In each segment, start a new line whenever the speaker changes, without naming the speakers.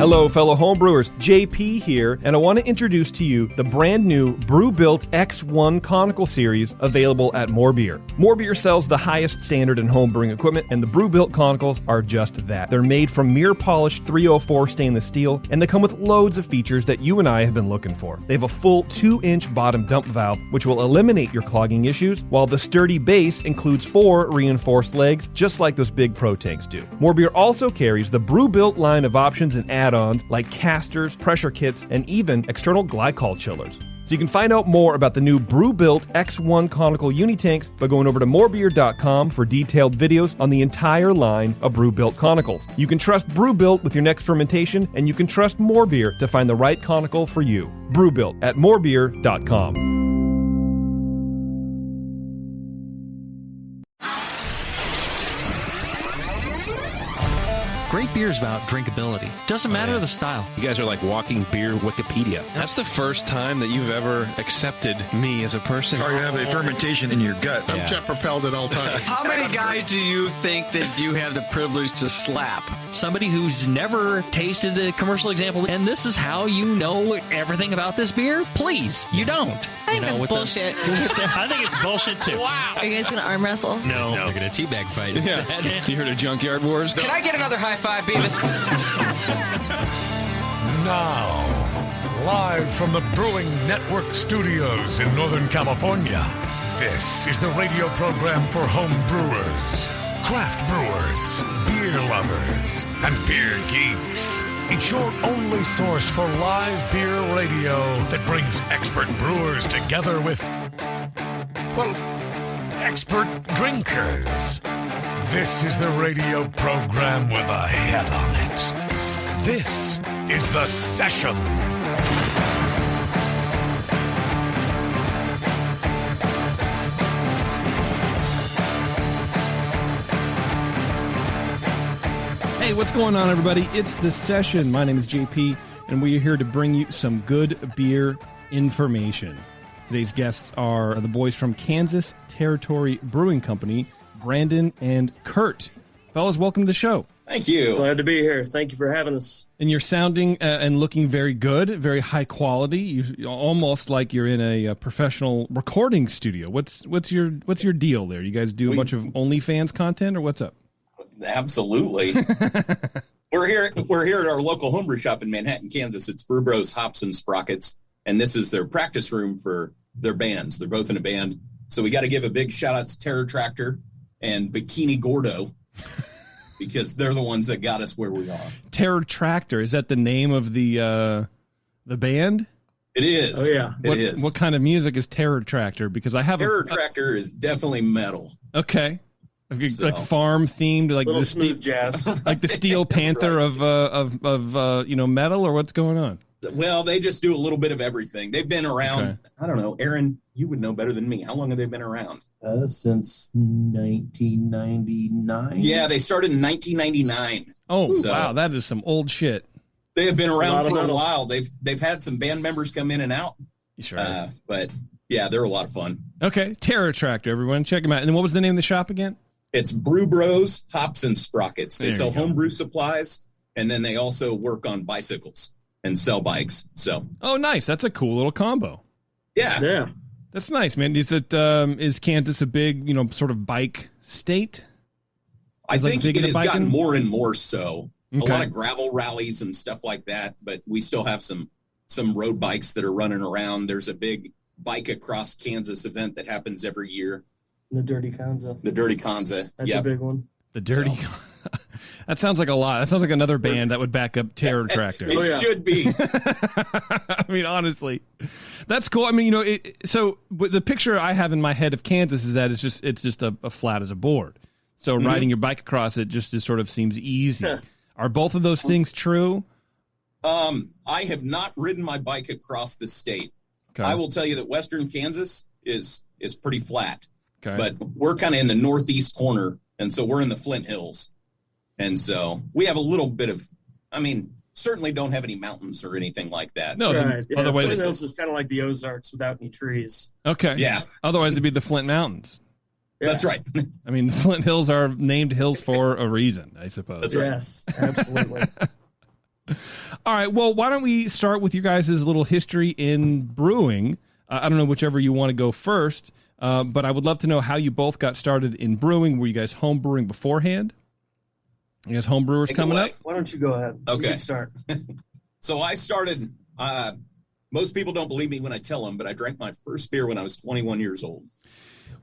Hello, fellow homebrewers. JP here, and I want to introduce to you the brand new Brew Built X1 Conical Series available at More Beer. More Beer sells the highest standard in homebrewing equipment, and the Brew Built Conicals are just that. They're made from mirror-polished 304 stainless steel, and they come with loads of features that you and I have been looking for. They have a full 2-inch bottom dump valve, which will eliminate your clogging issues, while the sturdy base includes 4 reinforced legs, just like those big Pro tanks do. More Beer also carries the Brew Built line of options and add-ons like casters, pressure kits, and even external glycol chillers. So you can find out more about the new Brew Built X1 Conical Unitanks by going over to morebeer.com for detailed videos on the entire line of Brew Built Conicals. You can trust Brew Built with your next fermentation, and you can trust More Beer to find the right conical for you. Brew Built at morebeer.com.
Great beer is about drinkability. Doesn't matter the style.
You guys are like walking beer Wikipedia. That's the first time that you've ever accepted me as a person.
Or you have a fermentation in your gut.
I'm jet propelled at all times.
How many guys do you think that you have the privilege to slap?
Somebody who's never tasted a commercial example, and this is how you know everything about this beer? Please, you don't.
I think that's bullshit.
I think it's bullshit too.
Wow. Are you guys going to arm wrestle?
No.
They're going to teabag fight instead. Yeah. You heard of Junkyard Wars?
Can I get another high five, Beavis?
Now, live from the Brewing Network studios in Northern California, this is the radio program for home brewers, craft brewers, beer lovers, and beer geeks. It's your only source for live beer radio that brings expert brewers together with, well, expert drinkers. This is the radio program with a head on it. This is The Session.
Hey, what's going on, everybody? It's The Session. My name is JP, and we are here to bring you some good beer information. Today's guests are the boys from Kansas Territory Brewing Company, Brandon and Kurt. Fellas, welcome to the show.
Thank you.
Glad to be here. Thank you for having us.
And you're sounding and looking very good, very high quality. You almost like you're in a professional recording studio. What's your deal there? You guys do a bunch of OnlyFans content, or what's up?
Absolutely. We're here at our local homebrew shop in Manhattan, Kansas. It's Brew Bros Hops and Sprockets, and this is their practice room for their bands. They're both in a band, so we got to give a big shout out to Terror Tractor and Bikini Gordo, because they're the ones that got us where we are.
Terror Tractor, is that the name of the band?
It is.
Oh yeah,
it is.
What kind of music is Terror Tractor? Because I have
Terror Tractor is definitely metal.
Okay, like farm themed, like
little
the
smooth jazz,
like the Steel Panther
right.
of metal, or what's going on?
Well, they just do a little bit of everything. They've been around. Okay. I don't know, Aaron, you would know better than me. How long have they been around?
Since 1999.
Yeah, they started in 1999.
Oh, so wow, that is some old shit.
They have been around for a while. They've had some band members come in and out.
Sure.
But yeah, they're a lot of fun.
Okay, Terror Tractor, everyone, check them out. And then what was the name of the shop again?
It's Brew Bros Hops and Sprockets. They sell homebrew supplies, and then they also work on bicycles and sell bikes. So.
Oh, nice. That's a cool little combo.
Yeah.
That's nice, man. Is Kansas a big, sort of bike state?
I think it has gotten more and more so. Okay. A lot of gravel rallies and stuff like that, but we still have some road bikes that are running around. There's a big Bike Across Kansas event that happens every year.
The Dirty Kanza.
That's
a big one.
The Dirty Kanza. That sounds like a lot. That sounds like another band that would back up Terror Tractor.
It should be.
I mean, honestly, that's cool. I mean, so the picture I have in my head of Kansas is that it's just a flat as a board. So riding your bike across it just sort of seems easy. Are both of those things true?
I have not ridden my bike across the state. Okay. I will tell you that Western Kansas is pretty flat.
Okay.
But we're kind of in the northeast corner, and so we're in the Flint Hills. And so we have a little bit of, certainly don't have any mountains or anything like that.
No,
right.
Otherwise,
Flint Hills is kind of like the Ozarks without any trees.
Okay.
Yeah.
Otherwise, it'd be the Flint Mountains.
Yeah. That's right.
I mean, the Flint Hills are named hills for a reason, I suppose.
That's right.
Yes, absolutely.
All right. Well, why don't we start with your guys' little history in brewing? I don't know, whichever you want to go first, but I would love to know how you both got started in brewing. Were you guys home brewing beforehand? You guys home brewers coming up?
Why don't you go ahead?
Okay.
You can start.
So I started, most people don't believe me when I tell them, but I drank my first beer when I was 21 years old.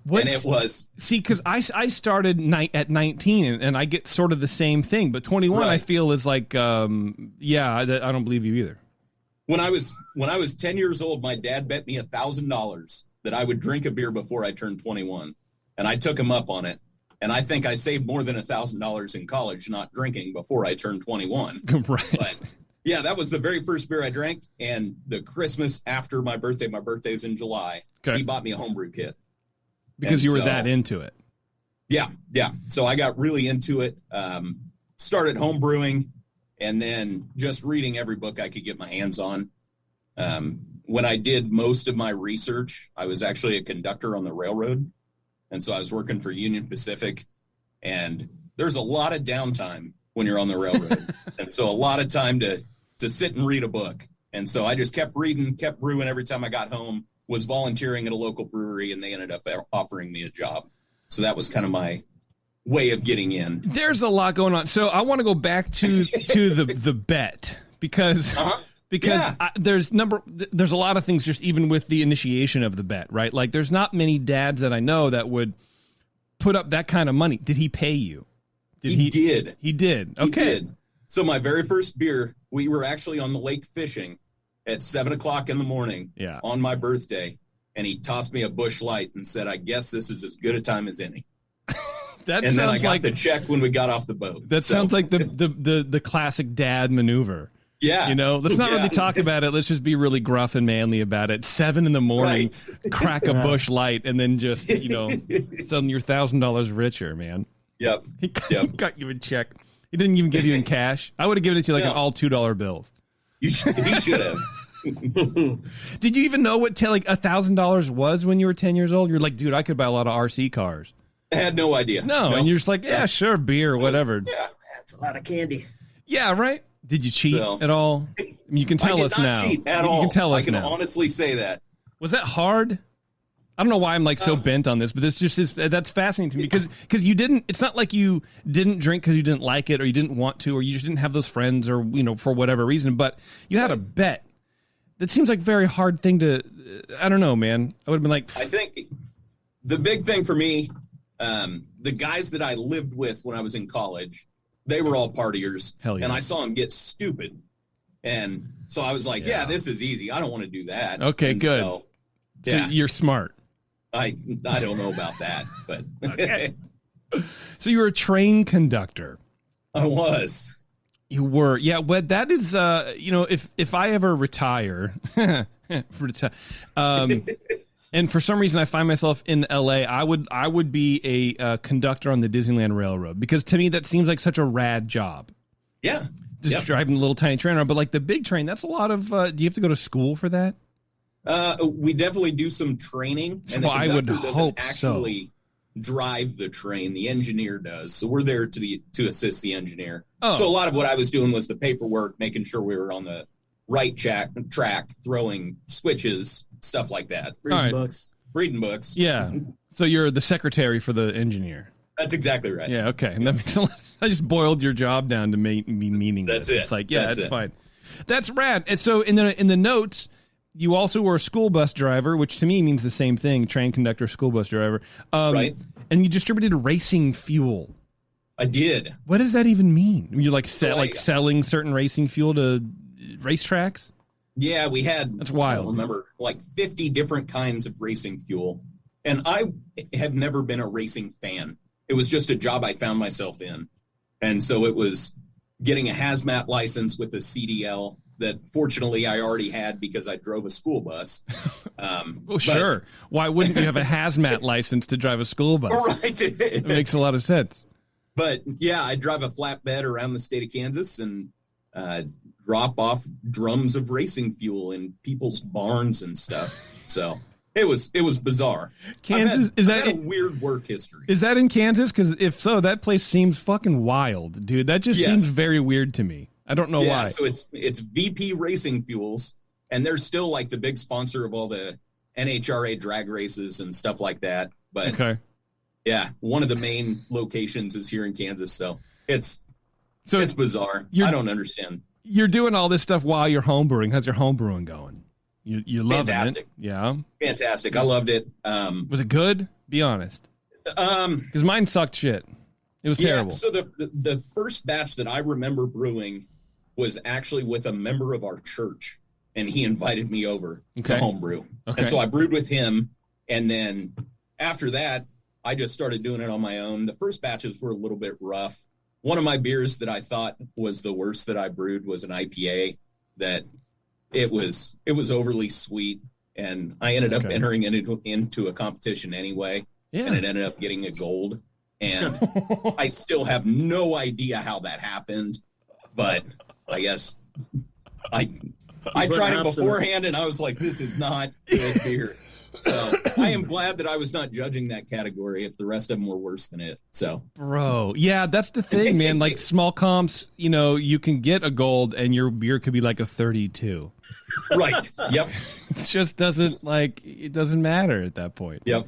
And it was...
See, because I started at 19, and I get sort of the same thing, but 21 right. I feel is like, I don't believe you either.
When I was 10 years old, my dad bet me $1,000 that I would drink a beer before I turned 21, and I took him up on it. And I think I saved more than $1,000 in college not drinking before I turned 21.
Right.
But yeah, that was the very first beer I drank. And the Christmas after my birthday's in July, he bought me a homebrew kit.
Because you were that into it.
Yeah. So I got really into it, started home brewing, and then just reading every book I could get my hands on. When I did most of my research, I was actually a conductor on the railroad. And so I was working for Union Pacific, and there's a lot of downtime when you're on the railroad. And so a lot of time to sit and read a book. And so I just kept reading, kept brewing every time I got home, was volunteering at a local brewery, and they ended up offering me a job. So that was kind of my way of getting in.
There's a lot going on. So I want to go back to the bet because there's a lot of things just even with the initiation of the bet, right? Like there's not many dads that I know that would put up that kind of money. Did he pay you?
He did.
He did. Okay.
He did. So my very first beer, we were actually on the lake fishing at 7:00 in the morning on my birthday. And he tossed me a Busch Light and said, I guess this is as good a time as any. Then I got the check when we got off the boat.
That sounds like the classic dad maneuver.
Yeah.
You know, let's not really talk about it. Let's just be really gruff and manly about it. 7 a.m, right. Crack a Busch Light, and then just, suddenly you're $1,000 richer, man.
Yep.
He got you a check. He didn't even give you in cash. I would have given it to you like an all $2 bills.
He should have.
Did you even know what $1,000 was when you were 10 years old? You're like, dude, I could buy a lot of RC cars.
I had no idea.
No. And you're just like, yeah, sure, beer, whatever.
That's a lot of candy.
Yeah, right? Did you cheat at all? I mean, you can tell us now.
I did not cheat at all.
You can tell us
I can
now.
honestly say that.
Was that hard? I don't know why I'm so bent on this, but this just is, that's fascinating to me because you didn't, it's not like you didn't drink because you didn't like it or you didn't want to or you just didn't have those friends or, for whatever reason, but you had a bet. That seems like a very hard thing to, I don't know, man. I would have been like.
I think the big thing for me, the guys that I lived with when I was in college, they were all partiers.
Hell yeah.
And I saw them get stupid. And so I was like, yeah, this is easy. I don't want to do that.
Okay,
and
good.
So
you're smart.
I don't know about that, but.
Okay. So you were a train conductor.
I was.
You were. Yeah, well, that is, if I ever retire, and for some reason I find myself in LA, I would be a conductor on the Disneyland Railroad because to me that seems like such a rad job.
Yeah.
Just driving the little tiny train around. But like the big train, that's a lot of, do you have to go to school for that?
We definitely do some training. And the conductor doesn't actually drive the train. The engineer does. So we're there to assist the engineer. Oh. So a lot of what I was doing was the paperwork, making sure we were on the right track, throwing switches, stuff like that. Reading books.
Yeah. So you're the secretary for the engineer.
That's exactly right.
Yeah. Okay. And that makes a lot. I just boiled your job down to make me meaningless.
That's it.
It's like, that's fine. That's rad. And so in the notes, you also were a school bus driver, which to me means the same thing: train conductor, school bus driver.
Right.
And you distributed racing fuel.
I did.
What does that even mean? You're selling certain racing fuel to racetracks?
Yeah, we had.
That's wild.
I remember 50 different kinds of racing fuel, and I have never been a racing fan. It was just a job I found myself in, and so it was getting a hazmat license with a CDL that fortunately I already had because I drove a school bus.
Sure. Why wouldn't you have a hazmat license to drive a school bus?
Right.
It makes a lot of sense.
But yeah, I drive a flatbed around the state of Kansas and drop off drums of racing fuel in people's barns and stuff. So it was bizarre.
Kansas
is that a weird work history?
Is that in Kansas? Because if so, that place seems fucking wild, dude. That just seems very weird to me. I don't know why.
So it's VP Racing Fuels, and they're still like the big sponsor of all the NHRA drag races and stuff like that. But
okay.
Yeah, one of the main locations is here in Kansas, so it's bizarre. I don't understand.
You're doing all this stuff while you're homebrewing. How's your homebrewing going? You love it? Yeah,
fantastic. I loved it.
Was it good? Be honest. Because mine sucked shit. It was terrible.
So the first batch that I remember brewing was actually with a member of our church, and he invited me over to homebrew. Okay. And so I brewed with him, and then after that, I just started doing it on my own. The first batches were a little bit rough. One of my beers that I thought was the worst that I brewed was an IPA that it was overly sweet, and I ended up entering into a competition anyway, and it ended up getting a gold. And I still have no idea how that happened, but I guess I tried it beforehand, and I was like, this is not good beer. So I am glad that I was not judging that category if the rest of them were worse than it. So,
bro, yeah, that's the thing, man. Like small comps, you can get a gold and your beer could be like a 32.
Right. Yep.
It just doesn't matter at that point.
Yep.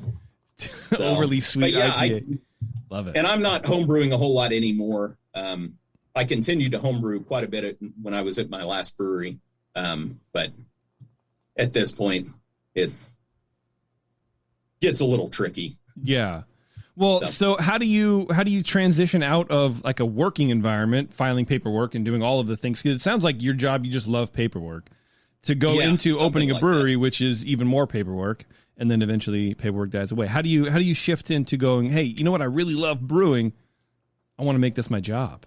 Overly sweet IPA. Love it.
And I'm not homebrewing a whole lot anymore. I continued to homebrew quite a bit when I was at my last brewery. But at this point, it gets a little tricky.
Yeah. Well, so how do you transition out of like a working environment, filing paperwork and doing all of the things? Because it sounds like your job, you just love paperwork, to go into opening a brewery, which is even more paperwork, and then eventually paperwork dies away. How do you shift into going, hey, you know what? I really love brewing. I want to make this my job.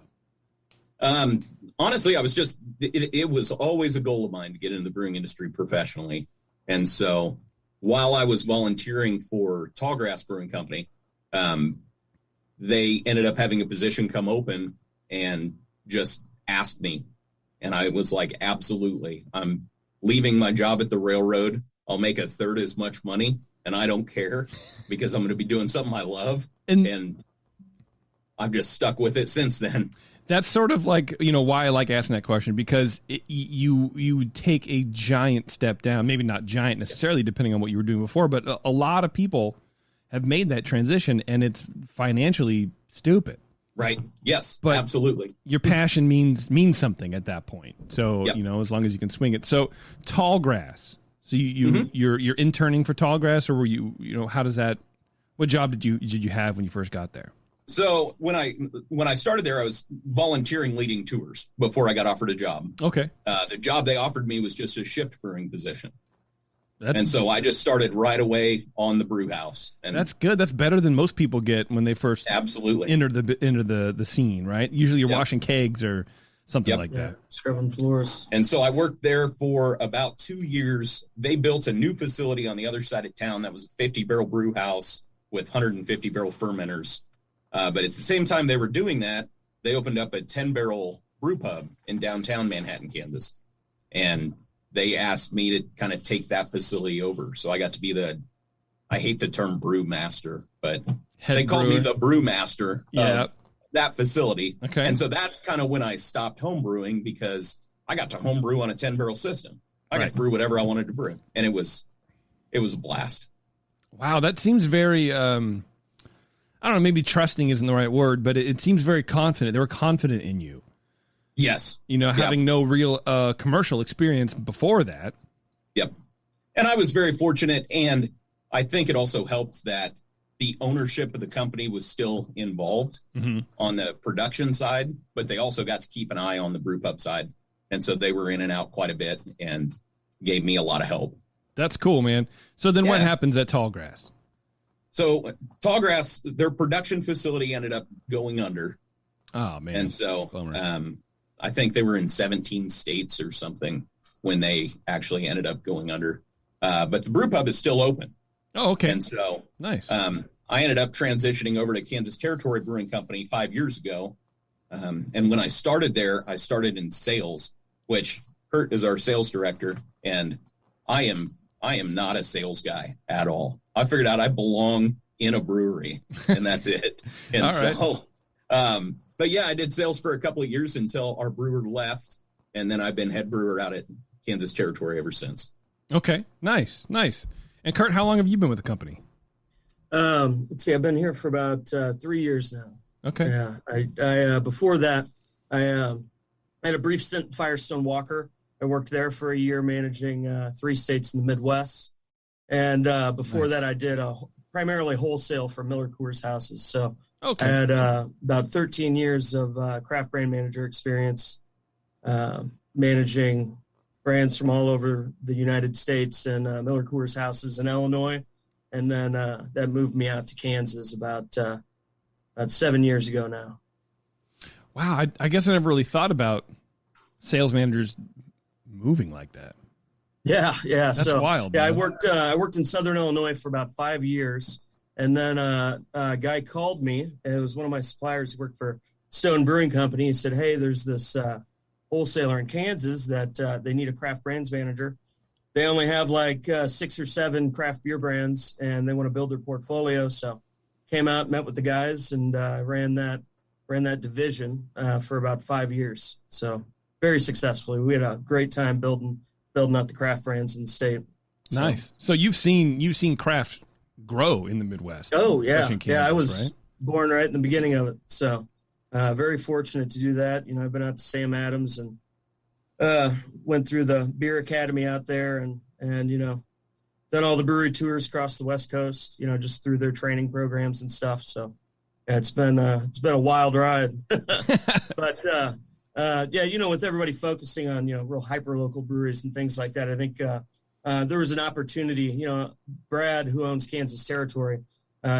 Honestly, I was it was always a goal of mine to get into the brewing industry professionally. And so while I was volunteering for Tallgrass Brewing Company, they ended up having a position come open and just asked me. And I was like, absolutely. I'm leaving my job at the railroad. I'll make a third as much money, and I don't care because I'm going to be doing something I love. And I've just stuck with it since then.
That's sort of like, why I like asking that question, because you take a giant step down, maybe not giant necessarily, depending on what you were doing before, but a lot of people have made that transition, and it's financially stupid.
Right. Yes, but absolutely.
Your passion means something at that point. So, as long as you can swing it. So Tallgrass. So you're interning for Tallgrass, or were you, how does that, what job did you have when you first got there?
So when I started there, I was volunteering leading tours before I got offered a job.
Okay.
The job they offered me was just a shift brewing position. So I just started right away on the brew house. And
that's good. That's better than most people get when they first enter the scene, right? Usually you're washing kegs or something like that.
Scrubbing floors.
And so I worked there for about 2 years. They built a new facility on the other side of town that was a 50-barrel brew house with 150-barrel fermenters. But at the same time they were doing that, they opened up a 10-barrel brew pub in downtown Manhattan, Kansas. And they asked me to kind of take that facility over. So I got to be I hate the term brew master, but they called me the brew master of that facility.
Okay.
And so that's kind of when I stopped home brewing, because I got to home brew on a 10-barrel system. I got to brew whatever I wanted to brew. And it was a blast.
Wow. That seems very, I don't know, maybe trusting isn't the right word, but it seems very confident. They were confident in you.
Yes.
Having no real commercial experience before that.
Yep. And I was very fortunate. And I think it also helped that the ownership of the company was still involved on the production side, but they also got to keep an eye on the brew pub side. And so they were in and out quite a bit and gave me a lot of help.
That's cool, man. So then what happens at Tallgrass?
So Tallgrass, their production facility ended up going under.
Oh, man.
And so I think they were in 17 states or something when they actually ended up going under. But the brew pub is still open.
Oh, okay.
And so
nice.
I ended up transitioning over to Kansas Territory Brewing Company 5 years ago. And when I started there, I started in sales, which Kurt is our sales director. And I am not a sales guy at all. I figured out I belong in a brewery, and that's it. And But yeah, I did sales for a couple of years until our brewer left, and then I've been head brewer out at Kansas Territory ever since.
Okay, nice. And Kurt, how long have you been with the company?
Let's see, I've been here for about 3 years now.
Okay.
Yeah, I before that, I had a brief stint at Firestone Walker. I worked there for a year managing 3 states in the Midwest. And before that, I did primarily wholesale for Miller Coors houses. So I had about 13 years of craft brand manager experience managing brands from all over the United States and Miller Coors houses in Illinois. And then that moved me out to Kansas about 7 years ago now.
Wow, I guess I never really thought about sales managers moving like that.
Yeah.
That's wild.
Yeah,
man.
I worked in Southern Illinois for about 5 years, and then a guy called me. It was one of my suppliers who worked for Stone Brewing Company. He said, "Hey, there's this wholesaler in Kansas that they need a craft brands manager. They only have like 6 or 7 craft beer brands, and they want to build their portfolio." So came out, met with the guys, and ran that division for about 5 years. So very successfully. We had a great time building out the craft brands in the state. So.
Nice. So you've seen craft grow in the Midwest.
Oh yeah,
Kansas,
I was
right?
born right in the beginning of it. So very fortunate to do that. I've been out to Sam Adams and went through the beer academy out there and done all the brewery tours across the West Coast, just through their training programs and stuff. So yeah, it's been a wild ride, but with everybody focusing on, real hyper local breweries and things like that, I think there was an opportunity, Brad, who owns Kansas Territory,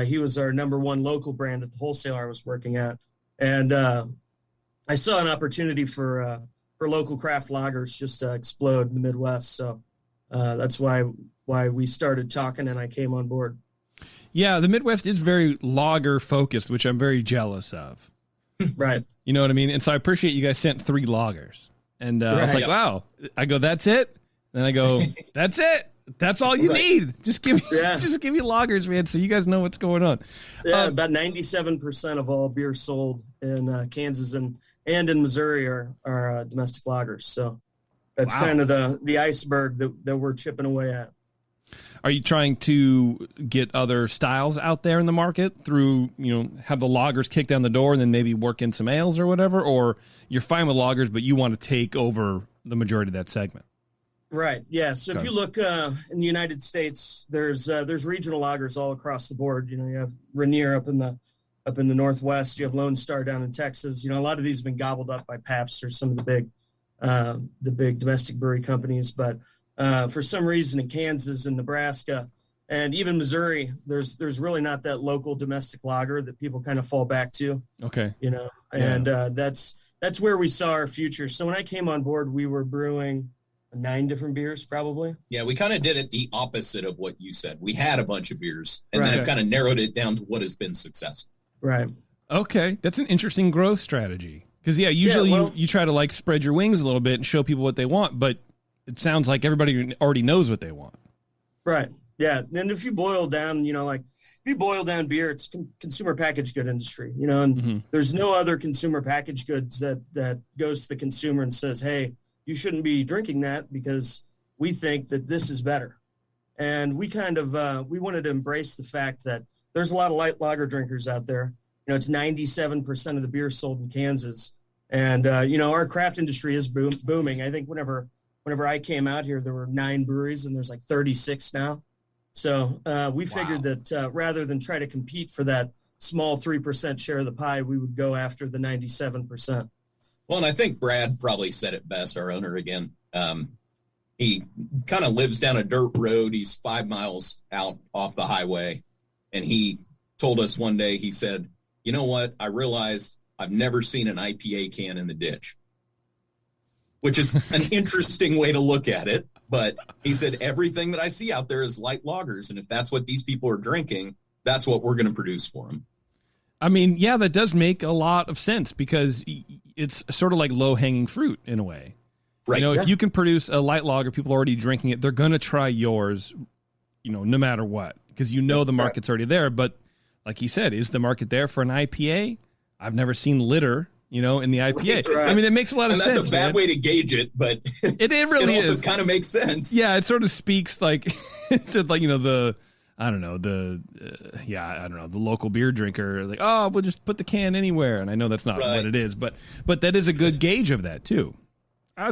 he was our number 1 local brand at the wholesaler I was working at. And I saw an opportunity for local craft lagers just to explode in the Midwest. So that's why we started talking and I came on board.
Yeah, the Midwest is very lager focused, which I'm very jealous of.
Right.
You know what I mean? And so I appreciate you guys sent 3 lagers. And I was like, wow. I go, that's it? Then I go, that's it. That's all you need. Just give me lagers, man, so you guys know what's going on.
Yeah, about 97% of all beer sold in Kansas and in Missouri are domestic lagers. So that's kind of the iceberg that we're chipping away at.
Are you trying to get other styles out there in the market through, have the lagers kick down the door and then maybe work in some ales or whatever? Or you're fine with lagers, but you want to take over the majority of that segment?
Right. Yeah. So if you look in the United States, there's regional lagers all across the board. You have Rainier up in the Northwest. You have Lone Star down in Texas. A lot of these have been gobbled up by Pabst or some of the big domestic brewery companies. But for some reason in Kansas and Nebraska and even Missouri, there's really not that local domestic lager that people kind of fall back to.
Okay.
And that's where we saw our future. So when I came on board, we were brewing 9 different beers probably.
Yeah, we kind of did it the opposite of what you said. We had a bunch of beers and then have kind of narrowed it down to what has been successful.
Right.
Okay. That's an interesting growth strategy. Because, usually you try to spread your wings a little bit and show people what they want, but it sounds like everybody already knows what they want.
Right. Yeah. And if you boil down, beer, it's consumer packaged good industry, and there's no other consumer packaged goods that goes to the consumer and says, hey, you shouldn't be drinking that because we think that this is better. And we kind of, we wanted to embrace the fact that there's a lot of light lager drinkers out there. It's 97% of the beer sold in Kansas. And, our craft industry is booming. I think whenever I came out here, there were 9 breweries and there's 36 now. So we figured that rather than try to compete for that small 3% share of the pie, we would go after the 97%.
Well, and I think Brad probably said it best, our owner again. He kind of lives down a dirt road. He's 5 miles out off the highway. And he told us one day, he said, you know what? I realized I've never seen an IPA can in the ditch, which is an interesting way to look at it. But he said, everything that I see out there is light lagers. And if that's what these people are drinking, that's what we're going to produce for them.
I mean, yeah, that does make a lot of sense because it's sort of like low-hanging fruit in a way.
Right.
If you can produce a light lager, people are already drinking it, they're going to try yours, no matter what, because the market's already there. But like he said, is the market there for an IPA? I've never seen litter, in the IPA.
Right.
I mean, it makes a lot of sense.
That's a bad way to gauge it, but
it really
also
is.
kind of makes sense.
Yeah, it sort of speaks like to the local beer drinker, like, oh, we'll just put the can anywhere. And I know that's not what it is, but that is a good gauge of that too.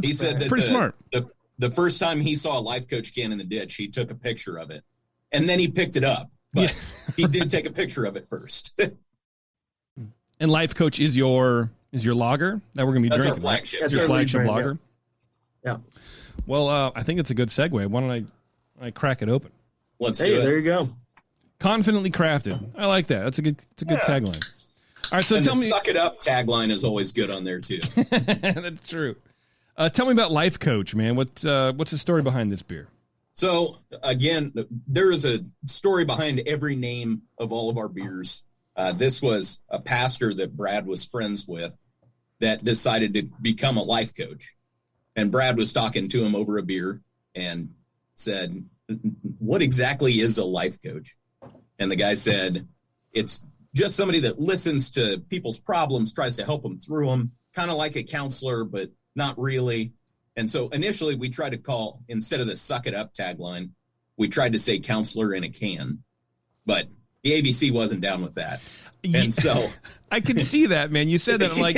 He said that
pretty smart.
The first time he saw a Life Coach can in the ditch, he took a picture of it, and then he picked it up. But he did take a picture of it first.
And Life Coach is your lager that we're going to be
That's
drinking.
our flagship.
That's
That's
your
our lead
flagship
brand,
lager.
Yeah.
Well, I think it's a good segue. Why don't I crack it open?
Let's do it.
There you go.
Confidently crafted. I like that. That's a good tagline. All right, so
and
tell me.
"Suck it up" tagline is always good on there too.
That's true. Tell me about Life Coach, man. What's the story behind this beer?
So again, there is a story behind every name of all of our beers. This was a pastor that Brad was friends with that decided to become a life coach. And Brad was talking to him over a beer and said, "What exactly is a life coach?" And the guy said, "It's just somebody that listens to people's problems, tries to help them through them, kind of like a counselor, but not really." And so initially we tried to call, instead of the "suck it up" tagline, we tried to say "counselor in a can," but the ABC wasn't down with that. And so
I can see that, man. You said that, I'm like,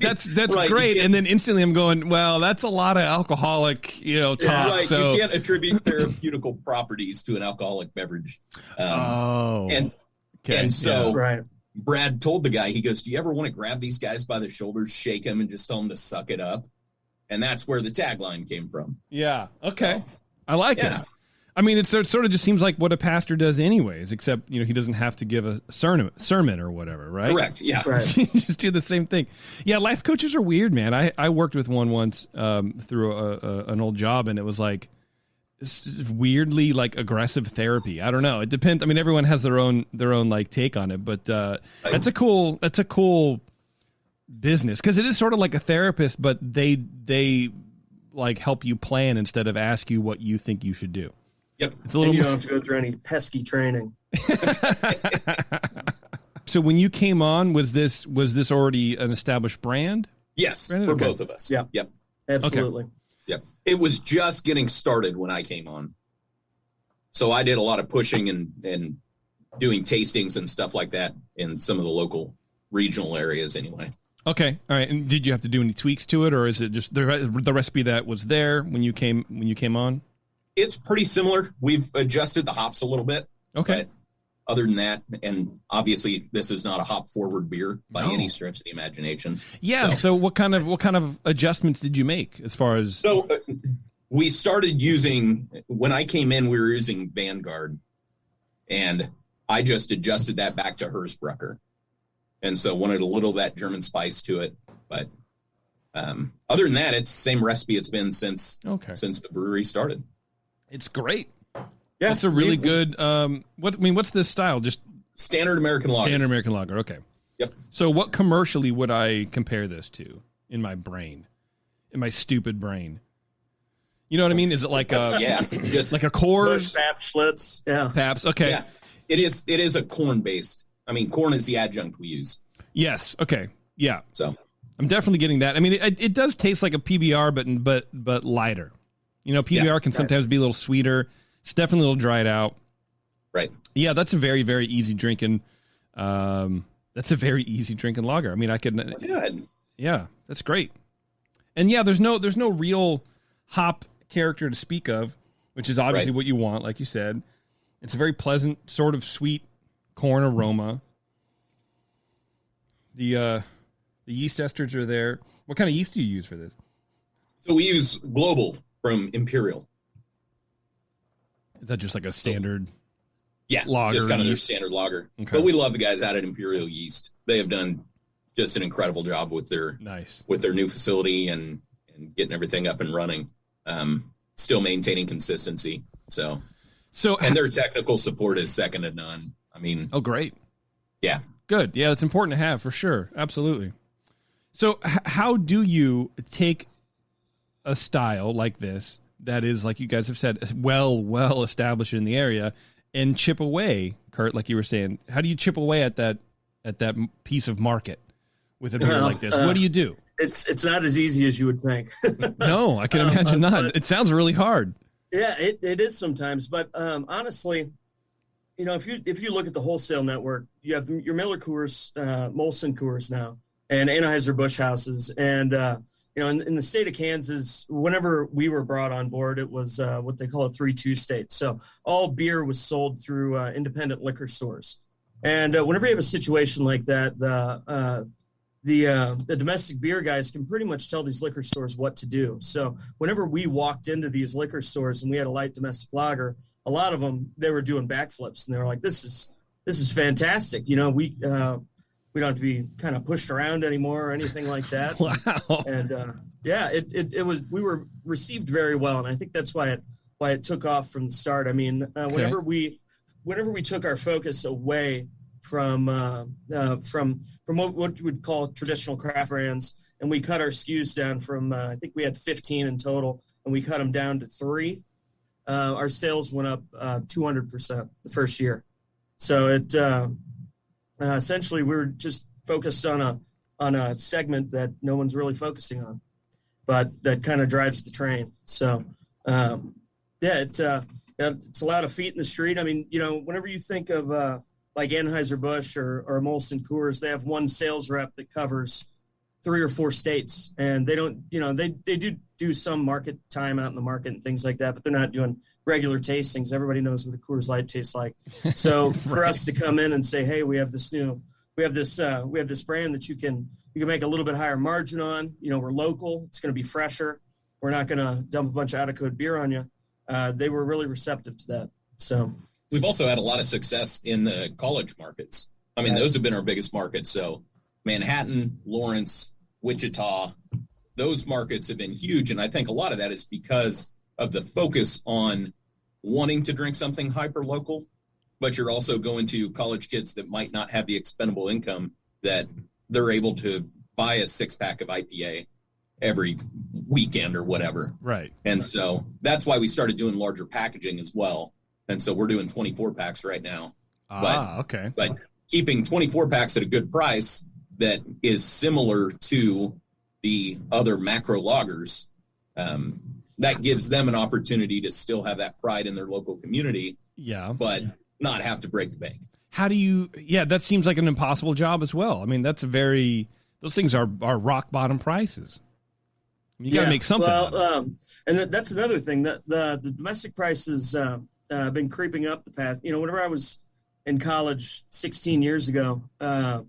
that's
Right,
great. And then instantly I'm going, well, that's a lot of alcoholic, talk.
Right,
So
you can't attribute therapeutical properties to an alcoholic beverage. And so Brad told the guy, he goes, "Do you ever want to grab these guys by the shoulders, shake them, and just tell them to suck it up?" And that's where the tagline came from.
Yeah. Okay. I like
Yeah.
it. I mean, it sort of just seems like what a pastor does anyways, except, he doesn't have to give a sermon or whatever, right?
Correct. Yeah.
Right.
Just do the same thing. Yeah. Life coaches are weird, man. I worked with one once through an old job, and it was like weirdly like aggressive therapy. I don't know. It depends. I mean, everyone has their own like take on it, but that's a cool business, because it is sort of like a therapist, but they like help you plan instead of ask you what you think you should do.
Yep.
It's a little
you don't have to go through any pesky training.
So when you came on, was this already an established brand?
Yes,
Brandon?
for
Okay.
both of us.
Yeah.
Yep.
Absolutely.
Okay. Yep. It was just getting started when I came on. So I did a lot of pushing and doing tastings and stuff like that in some of the local regional areas anyway.
Okay. All right. And did you have to do any tweaks to it, or is it just the recipe that was there when you came on?
It's pretty similar. We've adjusted the hops a little bit.
Okay.
But other than that, and obviously this is not a hop forward beer by any stretch of the imagination.
Yeah. So what kind of adjustments did you make as far as?
So we started using, when I came in, we were using Vanguard, and I just adjusted that back to Hersbrucker. And so wanted a little of that German spice to it. But other than that, it's the same recipe it's been since the brewery started.
It's great.
Yeah,
it's a really good. What's this style? Just
standard American lager.
Standard American lager. Okay.
Yep.
So what commercially would I compare this to in my brain, in my stupid brain? You know what I mean? Is it like a
just
like a Coors?
Pabst Schlitz. Yeah.
Pabst. Okay.
Yeah. It is a corn based. I mean, corn is the adjunct we use.
Yes. Okay. Yeah.
So
I'm definitely getting that. I mean, it does taste like a PBR, but lighter. PBR can sometimes be a little sweeter. It's definitely a little dried out.
Right.
Yeah, that's a very, very easy drinking. That's a very easy drinking lager. I mean, I could. Yeah, that's great. And yeah, there's no real hop character to speak of, which is obviously what you want, like you said. It's a very pleasant, sort of sweet corn aroma. The yeast esters are there. What kind of yeast do you use for this?
So we use Global from Imperial.
Is that just like a standard?
Lager, just kind of their
yeast?
standard lager.
Okay.
But we love the guys out at Imperial Yeast. They have done just an incredible job with their new facility and getting everything up and running. Still maintaining consistency. So and their technical support is second to none. I mean,
oh, great.
Yeah.
Good. Yeah, it's important to have for sure. Absolutely. So how do you take a style like this that is, like you guys have said, well established in the area and chip away, Kurt, like you were saying? How do you chip away at that piece of market? with a beer like this? What do you do?
It's not as easy as you would think.
No, I can imagine not. It sounds really hard.
Yeah, it is sometimes. But honestly, if you look at the wholesale network, you have your Miller Coors, Molson Coors now, and Anheuser-Busch houses. And, in the state of Kansas, whenever we were brought on board, it was what they call a 3-2 state. So all beer was sold through independent liquor stores. And whenever you have a situation like that, the domestic beer guys can pretty much tell these liquor stores what to do. So whenever we walked into these liquor stores and we had a light domestic lager, a lot of them, they were doing backflips, and they were like, this is fantastic. We don't have to be kind of pushed around anymore or anything like that.
Wow.
And we were received very well. And I think that's why it took off from the start. I mean, whenever we took our focus away from what you would call traditional craft brands, and we cut our SKUs down from, I think we had 15 in total, and we cut them down to 3. Our sales went up 200% the first year. So it essentially we were just focused on a segment that no one's really focusing on, but that kind of drives the train. So it's a lot of feet in the street. I mean, whenever you think of like Anheuser-Busch or Molson Coors, they have one sales rep that covers 3 or 4 states, and they don't, they do some market time out in the market and things like that, but they're not doing regular tastings. Everybody knows what a Coors Light tastes like. So for us to come in and say, hey, we have this brand that you can make a little bit higher margin on, we're local, it's going to be fresher. We're not going to dump a bunch of out-of-code beer on you. They were really receptive to that. So
we've also had a lot of success in the college markets. I mean, those have been our biggest markets. So Manhattan, Lawrence, Wichita, those markets have been huge. And I think a lot of that is because of the focus on wanting to drink something hyper local, but you're also going to college kids that might not have the expendable income that they're able to buy a 6-pack of IPA every weekend or whatever.
Right.
And so that's why we started doing larger packaging as well. And so we're doing 24 packs right now.
Okay.
But keeping 24 packs at a good price that is similar to the other macro lagers, that gives them an opportunity to still have that pride in their local community.
Yeah.
But not have to break the bank.
How do you, that seems like an impossible job as well. I mean, those things are rock bottom prices. You got to make something.
Well, and that's another thing, that the domestic prices been creeping up the past. Whenever I was in college 16 years ago, a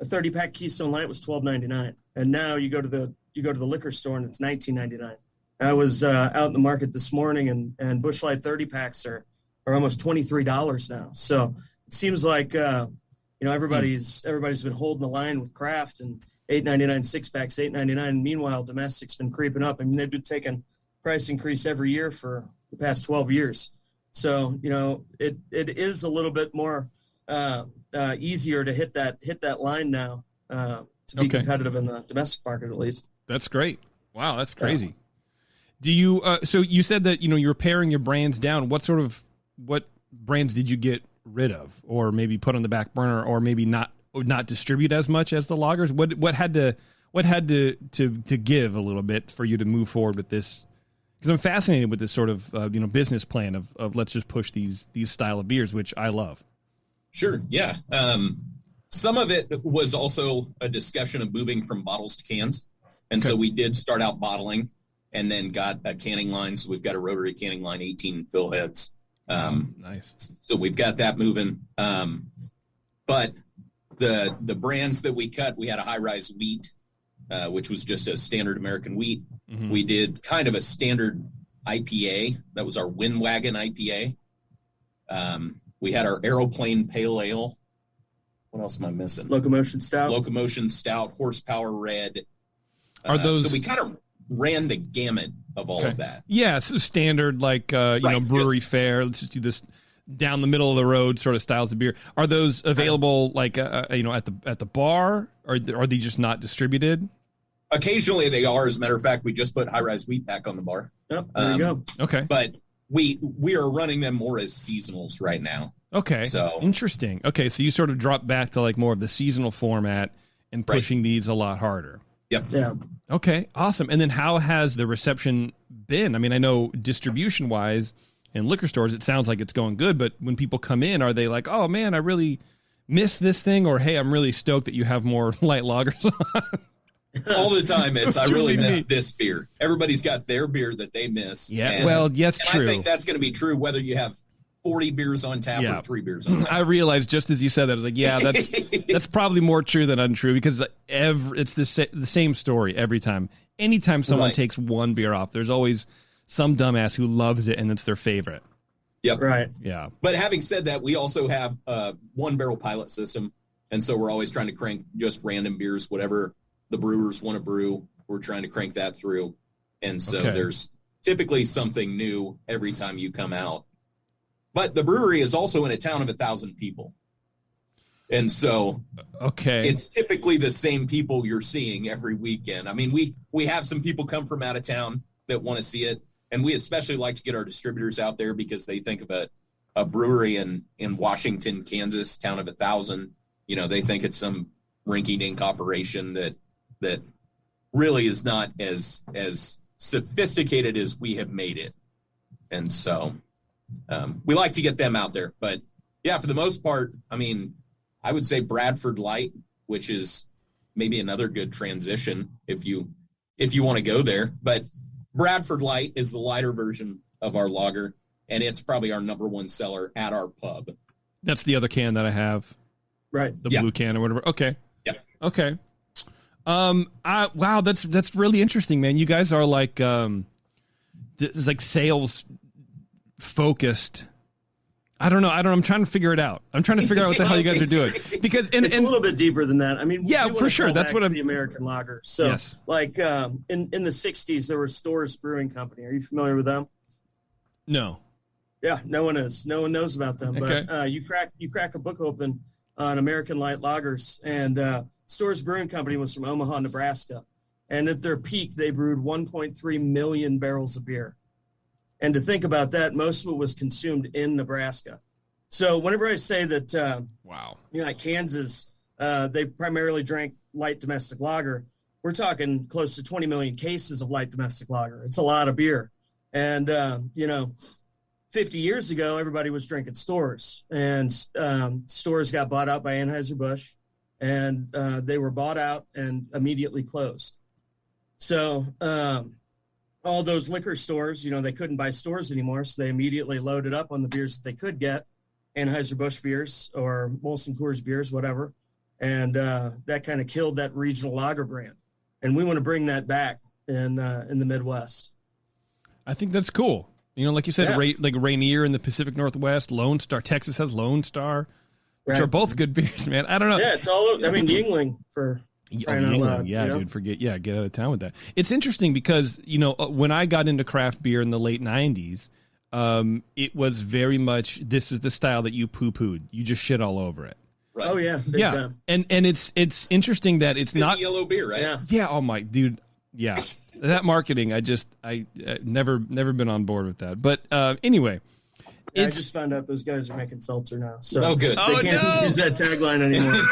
30-pack Keystone Light was $12.99, and now you go to the liquor store and it's $19.99. I was out in the market this morning, and Busch Light 30-packs are almost $23 now. So it seems like everybody's been holding the line with craft, and $8.99 6-packs, $8.99. Meanwhile, domestic's been creeping up. I mean, they've been taking price increase every year for the past 12 years. So, it is a little bit more easier to hit that line now to be competitive in the domestic market, at least.
That's great. Wow, that's crazy. Do you? So you said that you're paring your brands down. What brands did you get rid of, or maybe put on the back burner, or maybe not distribute as much as the lagers? What had to give a little bit for you to move forward with this? Because I'm fascinated with this sort of business plan of let's just push these style of beers, which I love.
Sure, yeah. Some of it was also a discussion of moving from bottles to cans, and so we did start out bottling, and then got a canning line. So we've got a rotary canning line, 18 fill heads.
Nice.
So we've got that moving. But the brands that we cut, we had a high-rise wheat, which was just a standard American wheat. Mm-hmm. We did kind of a standard IPA. That was our Wind Wagon IPA. We had our Aeroplane Pale Ale. What else am I missing?
Locomotion Stout,
Horsepower Red.
Are those?
So we kind of ran the gamut of all of that.
Yeah, so standard brewery fare. Let's just do this down the middle of the road sort of styles of beer. Are those available at the bar, or are they just not distributed?
Occasionally they are. As a matter of fact, we just put High Rise Wheat back on the bar.
Yep, there you go.
Okay,
but we are running them more as seasonals right now.
Okay, so interesting. Okay, so you sort of drop back to more of the seasonal format, and pushing these a lot harder.
Yep.
Yeah.
Okay, awesome. And then how has the reception been? I mean, I know distribution-wise in liquor stores, it sounds like it's going good, but when people come in, are they like, oh, man, I really miss this thing? Or, hey, I'm really stoked that you have more light lagers on?
All the time, I really miss this beer. Everybody's got their beer that they miss.
Yeah,
and,
that's true.
I think that's going to be true whether you have 40 beers on tap or 3 beers on tap.
I realized just as you said that, I was like, yeah, that's probably more true than untrue, because it's the same story every time. Anytime someone takes one beer off, there's always some dumbass who loves it and it's their favorite.
Yep.
Right.
Yeah.
But having said that, we also have a 1-barrel pilot system, and so we're always trying to crank just random beers, whatever the brewers want to brew. We're trying to crank that through. And so there's typically something new every time you come out. But the brewery is also in a town of 1,000 people. And so it's typically the same people you're seeing every weekend. I mean, we have some people come from out of town that want to see it. And we especially like to get our distributors out there because they think of a brewery in Washington, Kansas, town of 1,000. You know, they think it's some rinky-dink operation that really is not as sophisticated as we have made it. And so we like to get them out there. But, yeah, for the most part, I mean, I would say Bradford Light, which is maybe another good transition if you want to go there. But Bradford Light is the lighter version of our lager, and it's probably our number one seller at our pub.
That's the other can that I have.
Right.
The blue can or whatever. Okay.
Yeah.
Okay. Wow, that's really interesting, man. You guys are like it's like sales focused. I don't know. I'm trying to figure it out. I'm trying to figure out what the hell you guys are doing, because it's
a little bit deeper than that. I mean,
yeah, for sure. That's what I'm.
The American lager. So, like in the '60s, there was Storrs Brewing Company. Are you familiar with them?
No.
Yeah, no one is. No one knows about them.
Okay.
But you crack a book open on American light lagers, and Storrs Brewing Company was from Omaha, Nebraska, and at their peak, they brewed 1.3 million barrels of beer. And to think about that, most of it was consumed in Nebraska. So whenever I say that, like Kansas, they primarily drank light domestic lager, we're talking close to 20 million cases of light domestic lager. It's a lot of beer. And, 50 years ago, everybody was drinking Storrs. And Storrs got bought out by Anheuser-Busch, and they were bought out and immediately closed. So all those liquor stores, they couldn't buy Storrs anymore, so they immediately loaded up on the beers that they could get, Anheuser-Busch beers or Molson Coors beers, whatever, and that kind of killed that regional lager brand. And we want to bring that back in the Midwest.
I think that's cool. Like you said, like Rainier in the Pacific Northwest, Lone Star, Texas has Lone Star, which are both good beers, man. I don't know.
Yeah, it's all. I mean, Yingling for.
Dude, get out of town with that. It's interesting because, when I got into craft beer in the late 90s, it was very much, this is the style that you poo-pooed. You just shit all over it.
Right. Oh, yeah. Big time.
And it's interesting that it's not
yellow beer, right?
Yeah. Oh, my dude. Yeah. That marketing, I never been on board with that. But anyway.
I just found out those guys are making seltzer now. So
good.
They can't use that tagline anymore.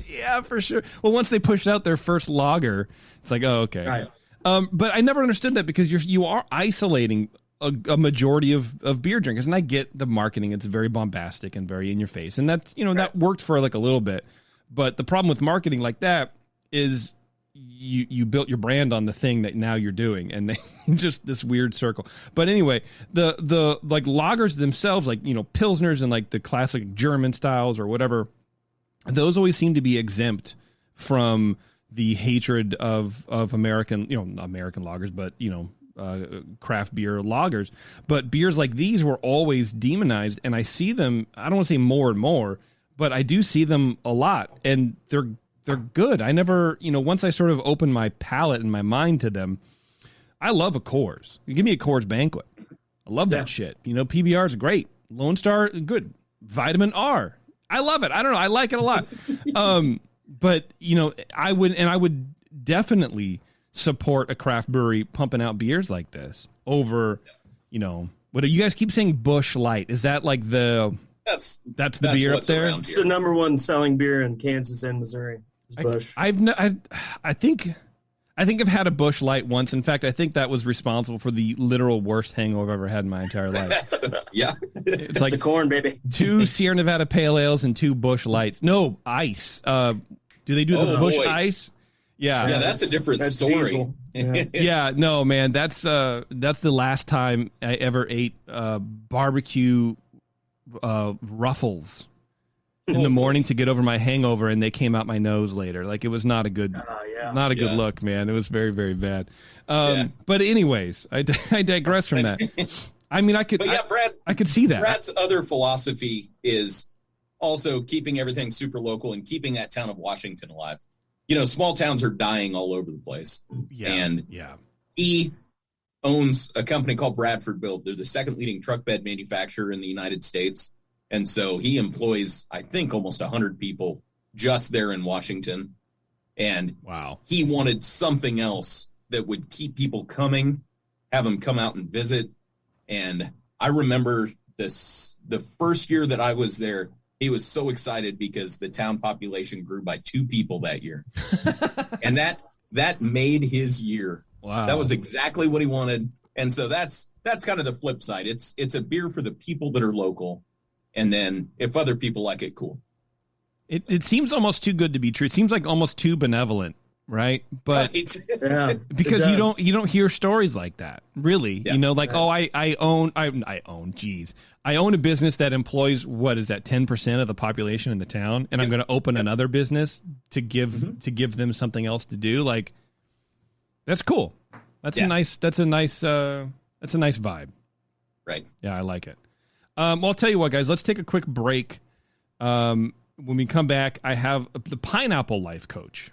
Yeah, for sure. Well, once they pushed out their first lager, it's like, oh, okay.
Right.
But I never understood that, because you are isolating a majority of beer drinkers, and I get the marketing; it's very bombastic and very in your face, and that's that worked for like a little bit. But the problem with marketing like that is you built your brand on the thing that now you're doing, and just this weird circle. But anyway, the like lagers themselves, like pilsners and like the classic German styles or whatever, those always seem to be exempt from the hatred of American, not American lagers, but craft beer lagers. But beers like these were always demonized, and I see them, I don't want to say more and more, but I do see them a lot, and they're good. I never, once I sort of open my palate and my mind to them, I love a Coors. You give me a Coors Banquet. I love that shit. PBR is great. Lone Star, good. Vitamin R. I love it. I don't know. I like it a lot. But, I would definitely support a craft brewery pumping out beers like this over, what do you guys keep saying? Busch Light. Is that like that's the beer up there?
It's the number one selling beer in Kansas and Missouri. Busch.
I think I've had a Busch Light once. In fact, I think that was responsible for the literal worst hangover I've ever had in my entire life.
Yeah.
It's like
a corn, baby.
2 Sierra Nevada Pale Ales and 2 Busch Lights. No, ice. Do they do the Busch Ice? Yeah.
Yeah, that's a different story.
Yeah, no, man, that's the last time I ever ate barbecue Ruffles in the morning to get over my hangover, and they came out my nose later. Like, it was not a good good look, man. It was very, very bad. But anyways, I digress from that. I mean, I could see that.
Brad's other philosophy is also keeping everything super local and keeping that town of Washington alive. You know, small towns are dying all over the place.
Yeah.
And he owns a company called Bradford Built. They're the second leading truck bed manufacturer in the United States. And so he employs, I think, almost 100 people just there in Washington. And he wanted something else that would keep people coming, have them come out and visit. And I remember the first year that I was there, he was so excited because the town population grew by 2 people that year. And that made his year.
Wow.
That was exactly what he wanted. And so that's kind of the flip side. It's a beer for the people that are local. And then if other people like it, cool.
It seems almost too good to be true. It seems like almost too benevolent, right? But because you don't hear stories like that, really. Yeah. You know, like I own a business that employs, what is that, 10% of the population in the town, and I'm going to open another business to give them something else to do. Like, that's cool. That's a nice vibe.
Right.
Yeah, I like it. Well, I'll tell you what, guys. Let's take a quick break. When we come back, I have the Pineapple Life Coach.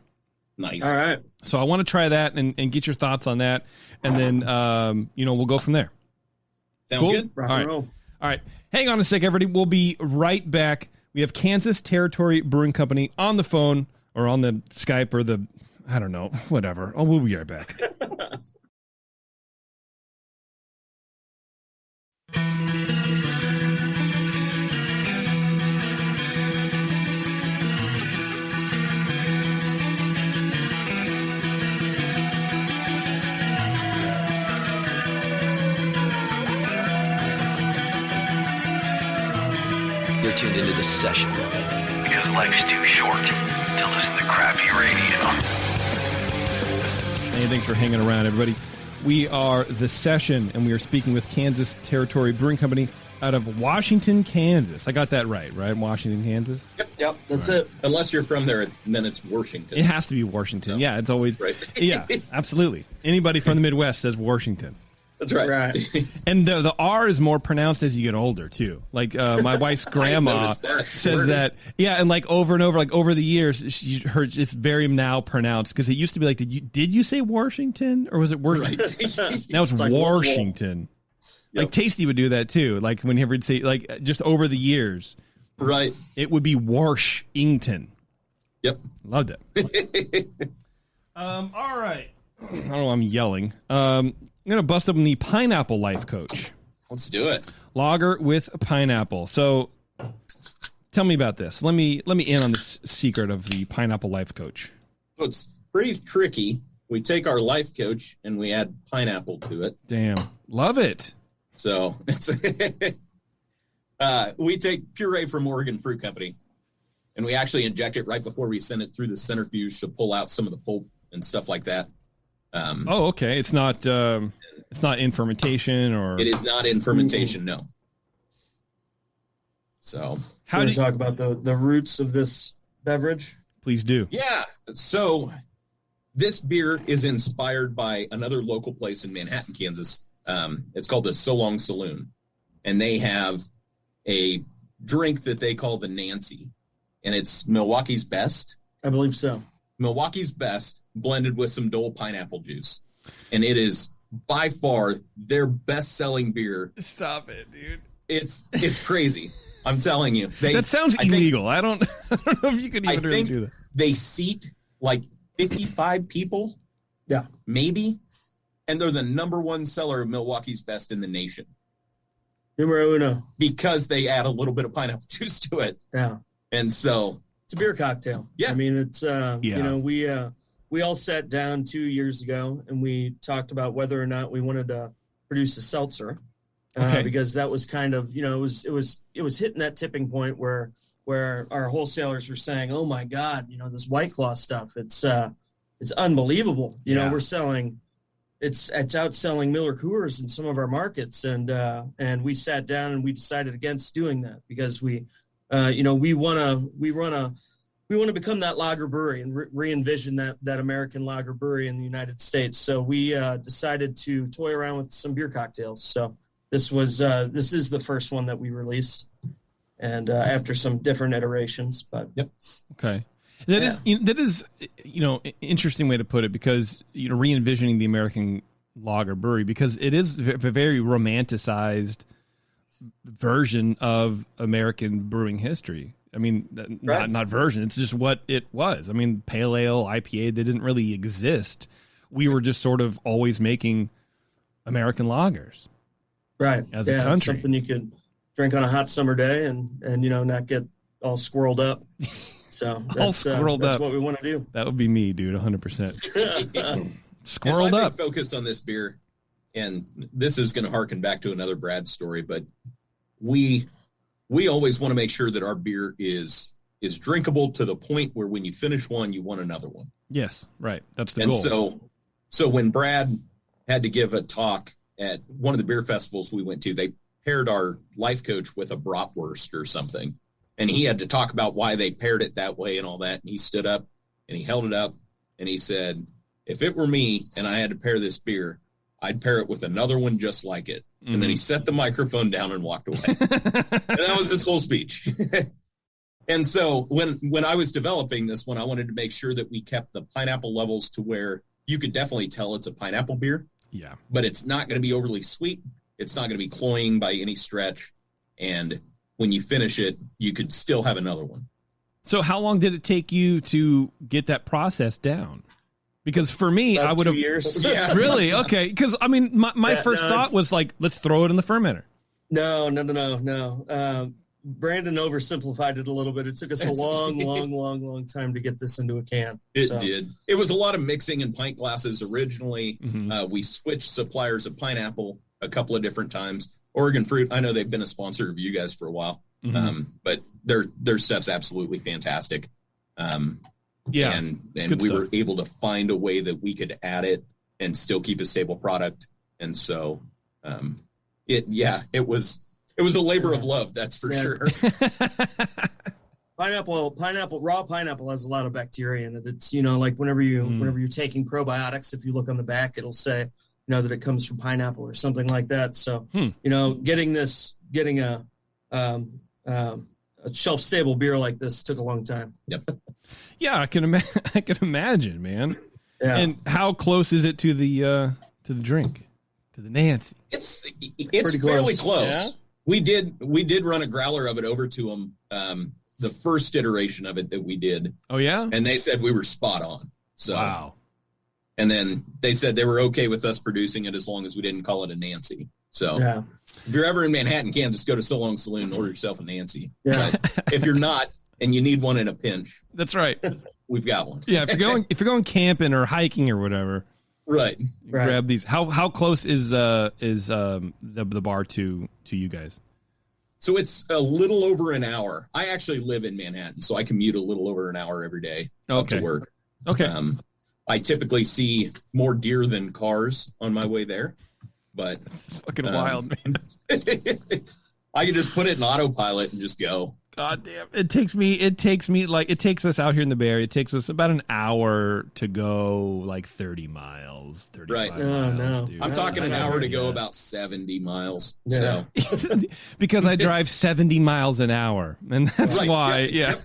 Nice.
All right.
So I want to try that and get your thoughts on that, and then we'll go from there.
Sounds good.
Rock and roll.
All right. Hang on a sec, everybody. We'll be right back. We have Kansas Territory Brewing Company on the phone or on the Skype or the, I don't know, whatever. Oh, we'll be right back.
You're tuned into this session.
Because life's too short to listen to crappy radio.
Hey, thanks for hanging around, everybody. We are The Session, and we are speaking with Kansas Territory Brewing Company out of Washington, Kansas. I got that right? Washington, Kansas?
Yep, that's it.
Unless you're from there, then it's Washington.
It has to be Washington.
No.
Yeah, it's always...
Right.
Yeah, absolutely. Anybody from the Midwest says Washington.
That's right.
And the R is more pronounced as you get older, too. Like, my wife's grandma says that. Yeah, and like over and over, like over the years, she heard it's very now pronounced, because it used to be like, did you say Washington? Or was it Washington? Right. Now it's like Washington. Yep. Like Tasty would do that, too. Like whenever he'd say, like, just over the years.
Right.
It would be Washington.
Yep.
Loved it. All right. I don't know, I'm yelling. I'm going to bust open the Pineapple Life Coach.
Let's do it.
Lager with pineapple. So tell me about this. Let me in on this secret of the Pineapple Life Coach.
So it's pretty tricky. We take our Life Coach and we add pineapple to it.
Damn. Love it.
So it's we take puree from Oregon Fruit Company, and we actually inject it right before we send it through the centrifuge to pull out some of the pulp and stuff like that.
Okay. It's not in fermentation, or
it is not in fermentation. No. So
how do you talk about the roots of this beverage?
Please do.
Yeah. So this beer is inspired by another local place in Manhattan, Kansas. It's called the So Long Saloon, and they have a drink that they call the Nancy, and it's Milwaukee's Best.
I believe so.
Milwaukee's Best blended with some Dole pineapple juice. And it is by far their best-selling beer.
Stop it, dude.
It's crazy. I'm telling you.
That sounds illegal. I don't know if you could even really do that.
They seat like 55 people.
Yeah.
Maybe. And they're the number one seller of Milwaukee's Best in the nation.
Numero uno.
Because they add a little bit of pineapple juice to it.
Yeah.
And so
It's a beer cocktail.
Yeah.
I mean, it's you know, we all sat down 2 years ago and we talked about whether or not we wanted to produce a seltzer, because that was kind of, you know, it was hitting that tipping point where our wholesalers were saying, "Oh my God, you know, this White Claw stuff, it's unbelievable." You know, we're selling, it's outselling Miller Coors in some of our markets, and we sat down and we decided against doing that because we want to become that lager brewery and re-envision that American lager brewery in the United States. So we decided to toy around with some beer cocktails. So this is the first one that we released, and after some different iterations. But
okay, that is an interesting way to put it, because re-envisioning the American lager brewery, because it is a very romanticized version of American brewing history. I mean, not version. It's just what it was. I mean, pale ale, IPA, they didn't really exist. We were just sort of always making American lagers.
Right.
As a country.
Something you could drink on a hot summer day and not get all squirreled up. So that's what we want to do.
That would be me, dude, 100%. Squirreled
my
up.
big focus on this beer, and this is going to harken back to another Brad story, but we always want to make sure that our beer is drinkable to the point where when you finish one, you want another one.
Yes, right. That's the goal.
And so when Brad had to give a talk at one of the beer festivals we went to, they paired our life coach with a bratwurst or something. And he had to talk about why they paired it that way and all that. And he stood up and he held it up and he said, "If it were me and I had to pair this beer, I'd pair it with another one just like it." Mm-hmm. And then he set the microphone down and walked away. And that was his whole speech. And so when I was developing this one, I wanted to make sure that we kept the pineapple levels to where you could definitely tell it's a pineapple beer.
Yeah.
But it's not going to be overly sweet. It's not going to be cloying by any stretch. And when you finish it, you could still have another one.
So how long did it take you to get that process down? Because for me,
About
I would have
2 years.
Yeah, really? Okay. Because I mean, my first thought was like, let's throw it in the fermenter.
No. Brandon oversimplified it a little bit. It took us a long time to get this into a can.
It did. It was a lot of mixing in pint glasses originally. Mm-hmm. We switched suppliers of pineapple a couple of different times. Oregon Fruit, I know they've been a sponsor of you guys for a while, but their stuff's absolutely fantastic. And we were able to find a way that we could add it and still keep a stable product. And so it was a labor of love, that's for sure.
Raw pineapple has a lot of bacteria in it. It's, like whenever you're taking probiotics, if you look on the back, it'll say, that it comes from pineapple or something like that. So, getting a shelf stable beer like this took a long time.
Yep.
Yeah, I can imagine, man.
Yeah.
And how close is it to the drink, to the Nancy?
It's
pretty
fairly close.
Yeah?
We did run a growler of it over to them. The first iteration of it that we did.
Oh yeah.
And they said we were spot on. So
wow.
And then they said they were okay with us producing it as long as we didn't call it a Nancy. So if you're ever in Manhattan, Kansas, go to So Long Saloon and order yourself a Nancy.
Yeah.
But if you're not and you need one in a pinch,
that's right.
We've got one.
Yeah, if you're going camping or hiking or whatever,
right.
Grab these. How close is the bar to you guys?
So it's a little over an hour. I actually live in Manhattan, so I commute a little over an hour every day up to work.
Okay.
I typically see more deer than cars on my way there, but
it's fucking wild, man.
I can just put it in autopilot and just go.
God damn. It takes us out here in the Bay Area. It takes us about an hour to go like 30 miles. 35 miles,
no.
Dude. I'm talking an hour to go about 70 miles. Yeah.
So because I drive 70 miles an hour. And that's why,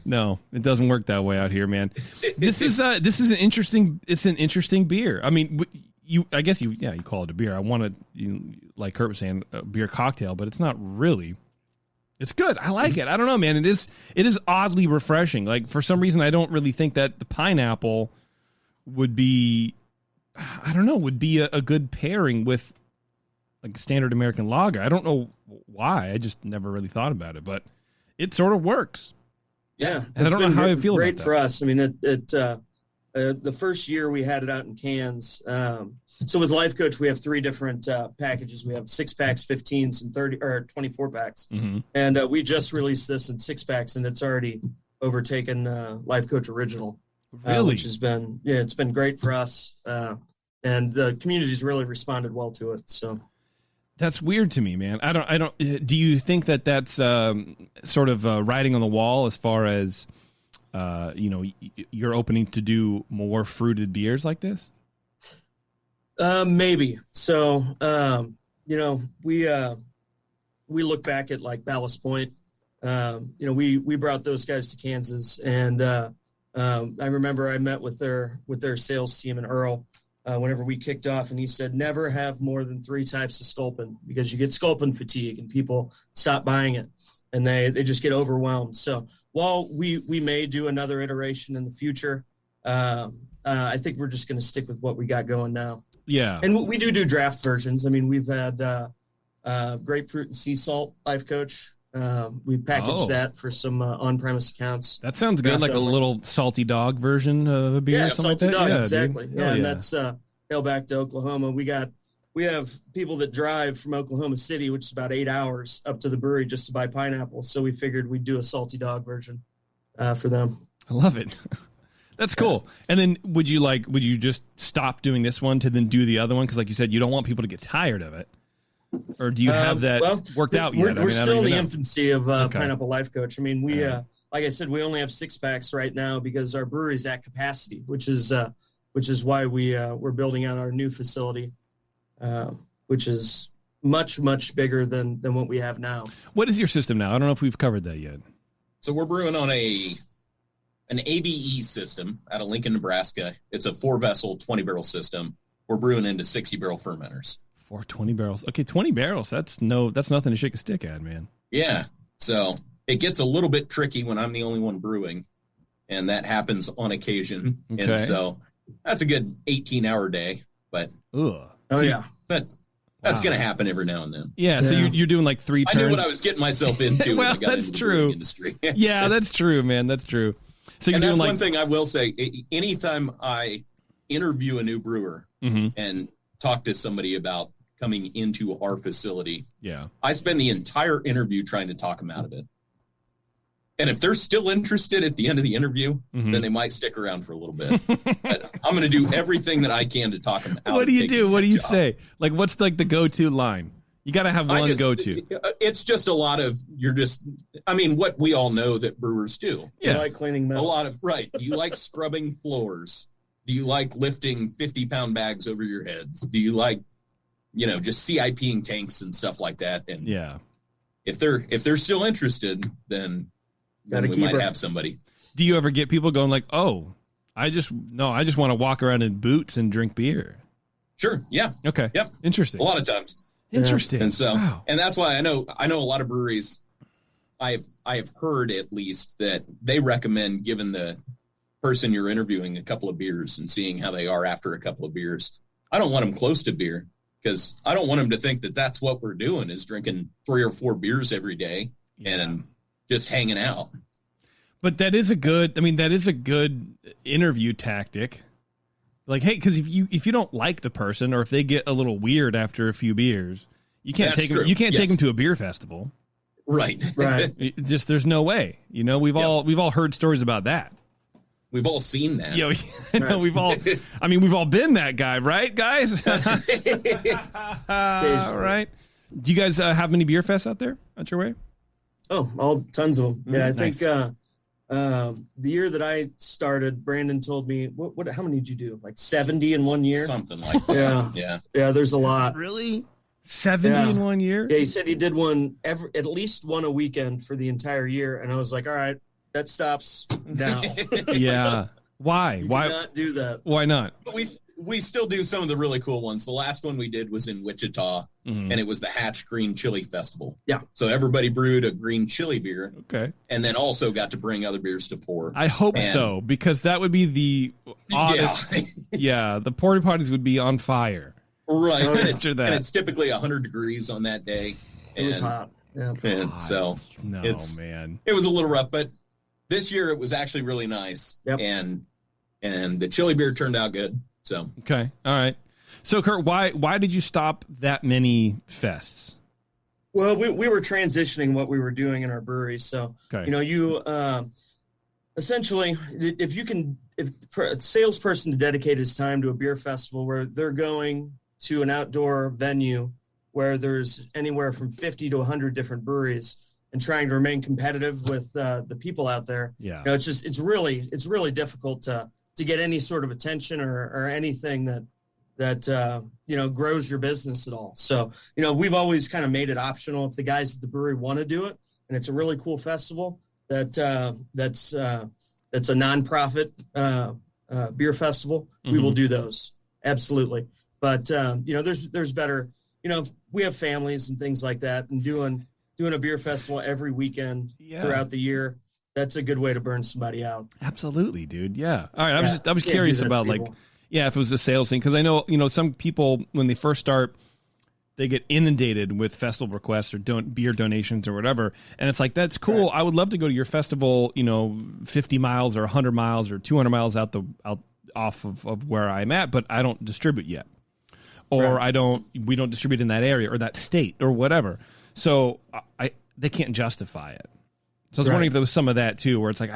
No, it doesn't work that way out here, man. This is an interesting beer. I mean, you call it a beer. I want to, like Kurt was saying, a beer cocktail, but it's not really. It's good. I like it. I don't know, man. It is oddly refreshing. Like for some reason, I don't really think that the pineapple would be a good pairing with like standard American lager. I don't know why. I just never really thought about it, but it sort of works.
Yeah,
And I don't know how I feel
great
about
for us. I mean, the first year we had it out in cans. So with Life Coach, we have 3 different packages. We have 6-packs, 15s, and 30 or 24 packs.
Mm-hmm.
And we just released this in 6-packs, and it's already overtaken Life Coach Original,
Really?
which has been it's been great for us. And the community's really responded well to it. So
that's weird to me, man. I don't. Do you think that that's sort of writing on the wall as far as you're opening to do more fruited beers like this?
Maybe. So we look back at like Ballast Point. We brought those guys to Kansas, and I remember I met with their sales team in Earl whenever we kicked off, and he said never have more than 3 types of sculpin because you get sculpin fatigue and people stop buying it and they just get overwhelmed. So while we may do another iteration in the future, I think we're just going to stick with what we got going now.
Yeah.
And we do draft versions. I mean, we've had grapefruit and sea salt Life Coach. We packaged that for some on-premise accounts.
That sounds good, like a little salty dog version of a beer.
Yeah,
or something
salty
like that.
dog,
Yeah,
exactly.
dude.
Yeah, and that's hail back to Oklahoma. We have people that drive from Oklahoma City, which is about 8 hours, up to the brewery just to buy pineapples. So we figured we'd do a salty dog version for them.
I love it. That's cool. And then would you just stop doing this one to then do the other one? Because like you said, you don't want people to get tired of it. Or do you have that worked out yet?
We're still in the infancy of Pineapple Life Coach. I mean, like I said, we only have 6-packs right now because our brewery's at capacity, which is why we're building out our new facility, which is much, much bigger than what we have now.
What is your system now? I don't know if we've covered that yet.
So we're brewing on an ABE system out of Lincoln, Nebraska. It's a 4-vessel, 20-barrel system. We're brewing into 60-barrel fermenters.
20 barrels. Okay, 20 barrels. That's nothing to shake a stick at, man.
Yeah. So it gets a little bit tricky when I'm the only one brewing, and that happens on occasion.
Okay.
And so that's a good 18-hour day. But but that's going to happen every now and then.
Yeah. So you're doing like 3 turns.
I knew what I was getting myself into.
Well,
when I got
that's
into
true.
The brewing industry.
Yeah, that's true, man. That's true. So
and that's one thing I will say. Anytime I interview a new brewer and talk to somebody about coming into our facility, I spend the entire interview trying to talk them out of it. And if they're still interested at the end of the interview, then they might stick around for a little bit. But I'm going to do everything that I can to talk them out.
What do you do? What do you say? Like, what's like the go-to line? You got to have one go-to.
It's just a lot of, what we all know that brewers do.
Yes. You like cleaning milk.
A lot of, right. Do you like scrubbing floors? Do you like lifting 50-pound bags over your heads? Do you like, just CIPing tanks and stuff like that? And if they're still interested, then we might have somebody.
Do you ever get people going like, "Oh, I just want to walk around in boots and drink beer"?
Sure. Yeah.
Okay.
Yep.
Interesting.
A lot of times.
Interesting.
And so, and that's why I know a lot of breweries. I have heard at least that they recommend giving the person you're interviewing a couple of beers and seeing how they are after a couple of beers. I don't want them close to beer because I don't want them to think that that's what we're doing is drinking 3 or 4 beers every day and just hanging out.
But that is a good interview tactic. Like, hey, because if you don't like the person or if they get a little weird after a few beers, you can't take them to a beer festival.
Right.
Just there's no way. We've all heard stories about that.
We've all seen that.
We've all been that guy, right, guys? All right. Do you guys have many beer fests out there at your way?
Oh, all tons of them. Yeah, I
nice.
think the year that I started, Brandon told me, what? How many did you do? Like 70 in 1 year?
Something like that.
Yeah, there's a lot.
Really? 70 in 1 year?
Yeah, he said he did one at least one a weekend for the entire year, and I was like, all right, that stops now.
Yeah. Why?
Why not do that?
Why not?
But we still do some of the really cool ones. The last one we did was in Wichita, and it was the Hatch Green Chili Festival.
Yeah.
So everybody brewed a green chili beer.
Okay.
And then also got to bring other beers to pour.
I hope so, because that would be the oddest. The porta potties would be on fire.
Right.
After that.
And it's typically 100 degrees on that day.
It was hot. Yeah.
And so
man.
It was a little rough, but This year it was actually really nice.
Yep.
And the chili beer turned out good. So
okay, all right. So Kurt, why did you stop that many fests?
Well, we were transitioning what we were doing in our brewery. So, you essentially, if for a salesperson to dedicate his time to a beer festival where they're going to an outdoor venue where there's anywhere from 50 to 100 different breweries and trying to remain competitive with the people out there, it's really difficult to get any sort of attention or anything that grows your business at all. So, we've always kind of made it optional if the guys at the brewery want to do it, and it's a really cool festival that's a nonprofit beer festival. Mm-hmm. We will do those. Absolutely. But, there's better, we have families and things like that, and doing a beer festival every weekend throughout the year, that's a good way to burn somebody out.
Absolutely, dude. Yeah. All right. I was curious about if it was a sales thing, because I know, some people, when they first start, they get inundated with festival requests or beer donations or whatever. And it's like, that's cool. Right. I would love to go to your festival, 50 miles or 100 miles or 200 miles out off of where I'm at, but I don't distribute yet. Or we don't distribute in that area or that state or whatever. So they can't justify it. So I was wondering if there was some of that too, where it's like,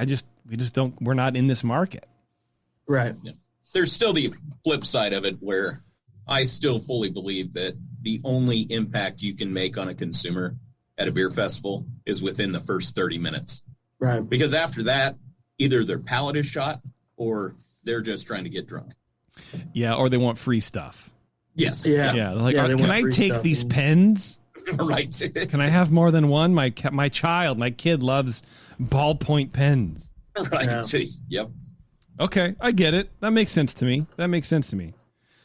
we're not in this market.
Right.
Yeah. There's still the flip side of it where I still fully believe that the only impact you can make on a consumer at a beer festival is within the first 30 minutes.
Right.
Because after that, either their palate is shot or they're just trying to get drunk.
Yeah, or they want free stuff.
Yes.
Yeah. They're like, can I take these pens?
Right.
Can I have more than one? My kid loves ballpoint pens.
Right. Yeah. Yep.
Okay, I get it. That makes sense to me.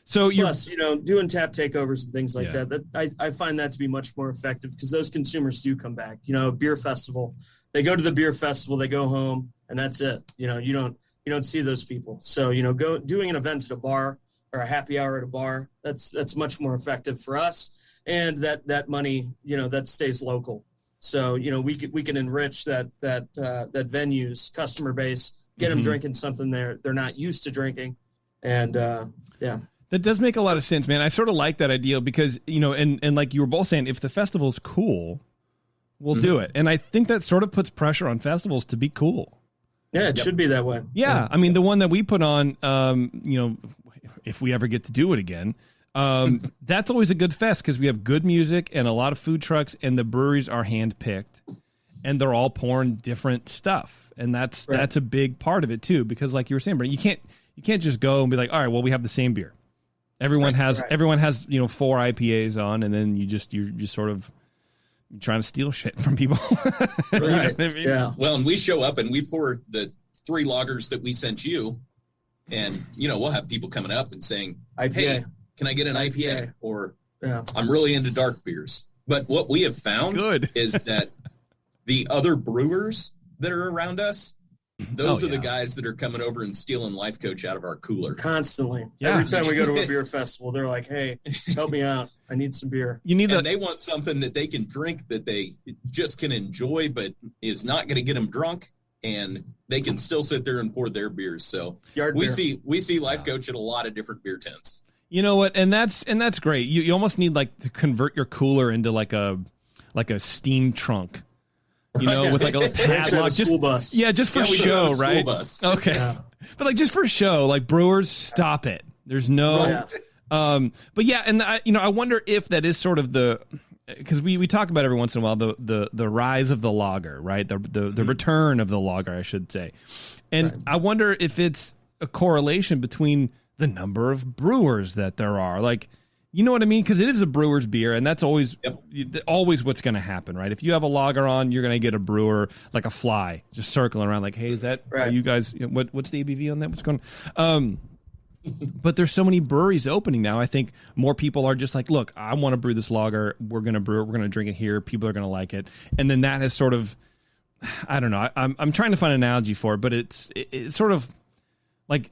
So
plus, doing tap takeovers and things like that I find that to be much more effective because those consumers do come back. Beer festival, they go to the beer festival, they go home, and that's it. You don't see those people. So doing an event at a bar or a happy hour at a bar, that's much more effective for us, and that money that stays local. So we can enrich that venue's customer base. Get them drinking something they're not used to drinking, and
that does make a lot of sense, man. I sort of like that idea because and like you were both saying, if the festival's cool, we'll do it, and I think that sort of puts pressure on festivals to be cool.
Yeah, it should be that way.
Yeah, I mean the one that we put on, if we ever get to do it again, that's always a good fest because we have good music and a lot of food trucks, and the breweries are hand picked, and they're all pouring different stuff. And that's a big part of it too, because like you were saying, Brent, you can't just go and be like, all right, well, we have the same beer. Everyone has 4 IPAs on, and then you're just sort of trying to steal shit from people.
Right.
You know what I mean?
Yeah.
Well, and we show up and we pour the 3 lagers that we sent you, and we'll have people coming up and saying,
IPA.
Hey, can I get an IPA? Or I'm really into dark beers. But what we have found is that the other brewers that are around us, those are the guys that are coming over and stealing Life Coach out of our cooler.
Constantly. Yeah. Every time we go to a beer festival, they're like, hey, help me out. I need some beer.
And they want something that they can drink that they just can enjoy, but is not going to get them drunk, and they can still sit there and pour their beers. So we see Life Coach at a lot of different beer tents.
You know what? And that's great. You almost need to convert your cooler into like a steam trunk. With like a padlock,
school bus.
Yeah, just for show, right?
Bus.
Okay, but just for show, like brewers, stop it. There's no, but yeah, and I wonder if that is sort of because we talk about every once in a while the rise of the lager, right? The return of the lager, I should say, and I wonder if it's a correlation between the number of brewers that there are, like. You know what I mean? Because it is a brewer's beer, and that's always what's going to happen, right? If you have a lager on, you're going to get a brewer, like a fly, just circling around like, hey, is that, are you guys, what's the ABV on that? What's going on? But there's so many breweries opening now. I think more people are just like, look, I want to brew this lager. We're going to brew it. We're going to drink it here. People are going to like it. And then that has sort of, I don't know. I'm trying to find an analogy for it, but it's sort of like,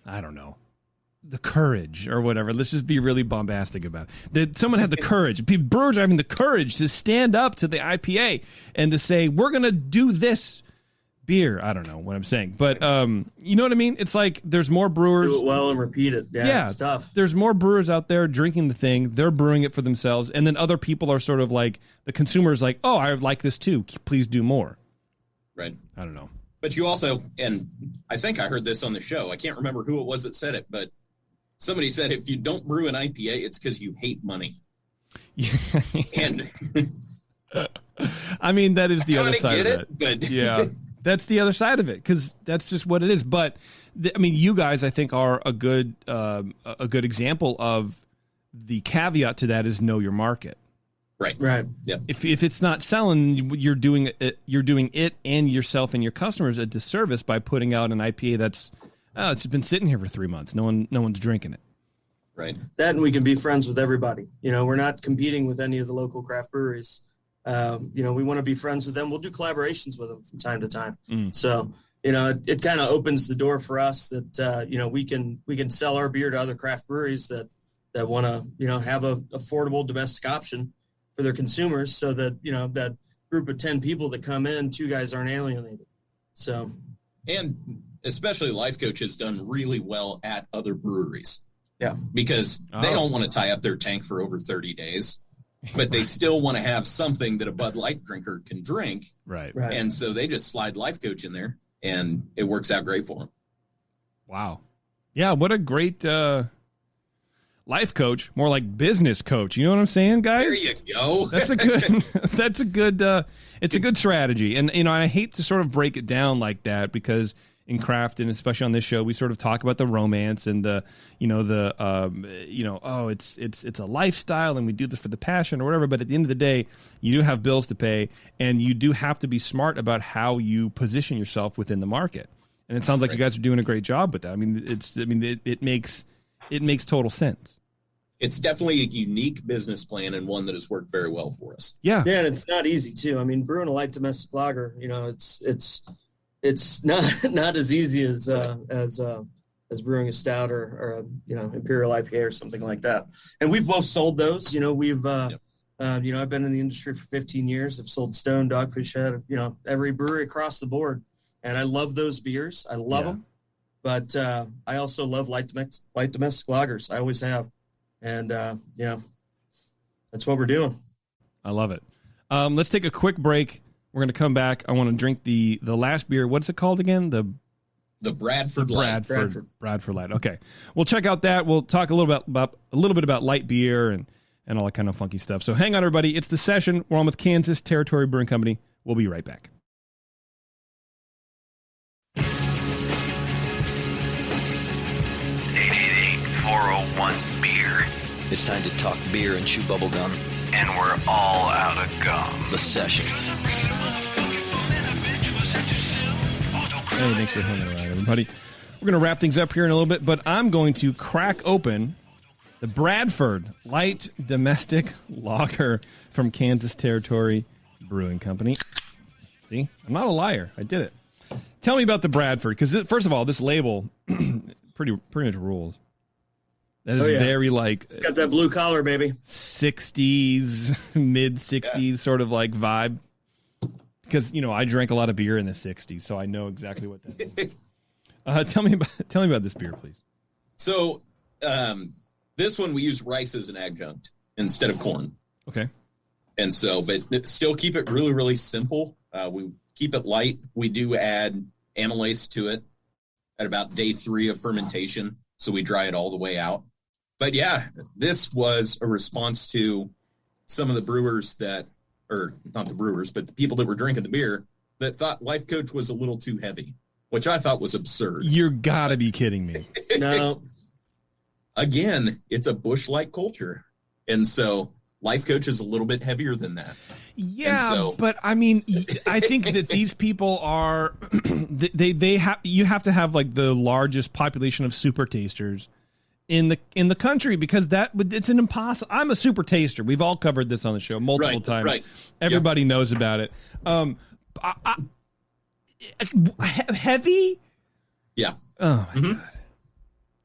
I don't know. The courage or whatever. Let's just be really bombastic about it. That someone had the courage. Brewers are having the courage to stand up to the IPA and to say, we're going to do this beer. I don't know what I'm saying, but you know what I mean? It's like there's more brewers.
Do it well and repeat it. Yeah, it's tough.
There's more brewers out there drinking the thing. They're brewing it for themselves, and then other people are sort of like the consumers, like, oh, I like this too. Please do more.
Right.
I don't know.
But you also, and I think I heard this on the show. I can't remember who it was that said it, but somebody said if you don't brew an IPA, it's because you hate money. And
I mean, that is the other side of it.
But
yeah, that's the other side of it, because that's just what it is. But I mean, you guys, I think, are a good example of the caveat to that is know your market.
Right. Yeah.
If it's not selling, you're doing it and yourself and your customers a disservice by putting out an IPA that's it's been sitting here for 3 months. No one's drinking it.
Right.
That, and we can be friends with everybody. We're not competing with any of the local craft breweries. We want to be friends with them. We'll do collaborations with them from time to time. So, it kind of opens the door for us that, we can sell our beer to other craft breweries that want to, have a affordable domestic option for their consumers, so that, that group of 10 people that come in, 2 guys aren't alienated. So,
and especially Life Coach has done really well at other breweries.
Yeah.
Because they don't want to tie up their tank for over 30 days, but they still want to have something that a Bud Light drinker can drink.
Right.
And so they just slide Life Coach in there, and it works out great for them.
Wow. Yeah, what a great life coach, more like business coach. You know what I'm saying, guys?
There you go.
It's a good strategy. And, I hate to sort of break it down like that, because in craft, and especially on this show, we sort of talk about the romance and it's a lifestyle and we do this for the passion or whatever. But at the end of the day, you do have bills to pay, and you do have to be smart about how you position yourself within the market. And it sounds like you guys are doing a great job with that. It makes total sense. It's
definitely a unique business plan, and one that has worked very well for us.
Yeah.
Yeah, and it's not easy too. I mean, brewing a light domestic lager, it's not as easy as brewing a stout or imperial IPA or something like that. And we've both sold those. I've been in the industry for 15 years. I've sold Stone, Dogfish Head, every brewery across the board, and I love those beers. I love them, but I also love light domestic lagers. I always have, and that's what we're doing.
I love it. Let's take a quick break. We're going to come back. I want to drink the last beer. What's it called again? The
Bradford Light.
Bradford Light. Okay. We'll check out that. We'll talk a little bit about light beer and all that kind of funky stuff. So hang on, everybody. It's The Session. We're on with Kansas Territory Brewing Company. We'll be right back.
888-401-BEER.
It's time to talk beer and chew bubblegum.
And we're all out of gum.
The Session.
Hey, thanks for hanging around, everybody. We're going to wrap things up here in a little bit, but I'm going to crack open the Bradford Light Domestic Lager from Kansas Territory Brewing Company. See, I'm not a liar. I did it. Tell me about the Bradford, because first of all, this label pretty much rules. That is very
it's got that blue collar, baby.
60s, mid 60s sort of like vibe. Because I drank a lot of beer in the 60s, so I know exactly what that is. Tell me about this beer, please.
So, this one we use rice as an adjunct instead of corn.
Okay.
And so, but still keep it really, really simple. We keep it light. We do add amylase to it at about day 3 of fermentation, so we dry it all the way out. But yeah, this was a response to some of the brewers or not the brewers, but the people that were drinking the beer that thought Life Coach was a little too heavy, which I thought was absurd.
You're gotta be kidding me.
No.
Again, it's a Busch Light culture. And so Life Coach is a little bit heavier than that.
Yeah, but I mean, I think that these people are, you have to have like the largest population of super tasters in the country, because it's an impossible. I'm a super taster. We've all covered this on the show multiple times.
Right.
Everybody knows about it. Heavy?
Yeah.
Oh my God.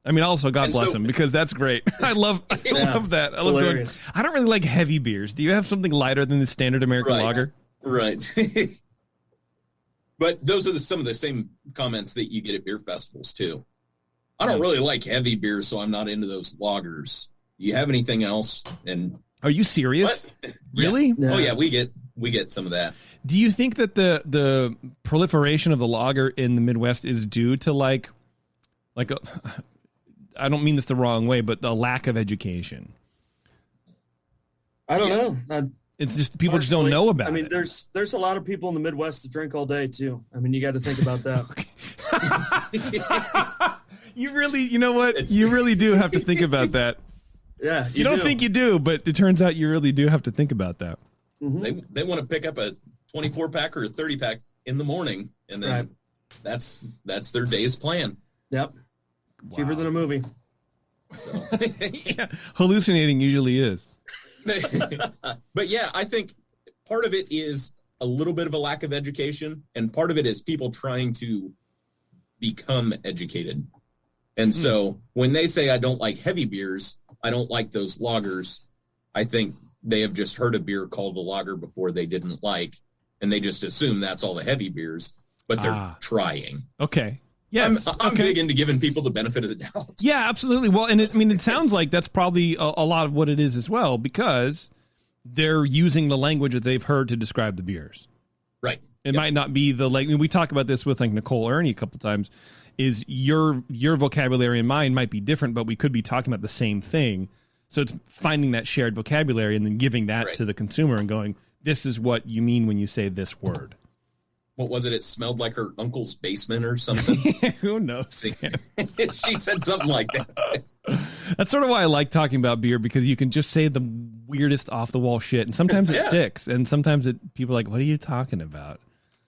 I mean, also God bless him, because that's great. I love that. I love going. I don't really like heavy beers. Do you have something lighter than the standard American lager?
Right. But those are some of the same comments that you get at beer festivals too. I don't really like heavy beers, so I'm not into those lagers. Do you have anything else? And
are you serious?
What?
Really?
Yeah. Oh yeah, we get some of that.
Do you think that the proliferation of the lager in the Midwest is due to like I don't mean this the wrong way, but the lack of education?
I don't know.
It's just people just don't know about it.
I mean, there's a lot of people in the Midwest that drink all day too. I mean, you got to think about that.
You really, you know what? You really do have to think about that.
Yeah,
you don't think you do, but it turns out you really do have to think about that.
Mm-hmm.
They want to pick up a 24-pack or a 30-pack in the morning, and then that's their day's plan.
Yep, cheaper than a movie.
So.
Yeah, hallucinating usually is.
But yeah, I think part of it is a little bit of a lack of education, and part of it is people trying to become educated. And so when they say, I don't like heavy beers, I don't like those lagers, I think they have just heard a beer called a lager before they didn't like, and they just assume that's all the heavy beers, but they're trying.
Okay. Yes.
I'm big into giving people the benefit of the doubt.
Yeah, absolutely. Well, and it sounds like that's probably a lot of what it is as well, because they're using the language that they've heard to describe the beers.
Right.
It might not be the language. We talk about this with like Nicole Ernie a couple times. Is your vocabulary and mine might be different, but we could be talking about the same thing. So it's finding that shared vocabulary and then giving that to the consumer and going, this is what you mean when you say this word.
What was it? It smelled like her uncle's basement or something.
Who knows?
She said something like that.
That's sort of why I like talking about beer, because you can just say the weirdest off the wall shit. And sometimes it sticks. And sometimes people are like, what are you talking about?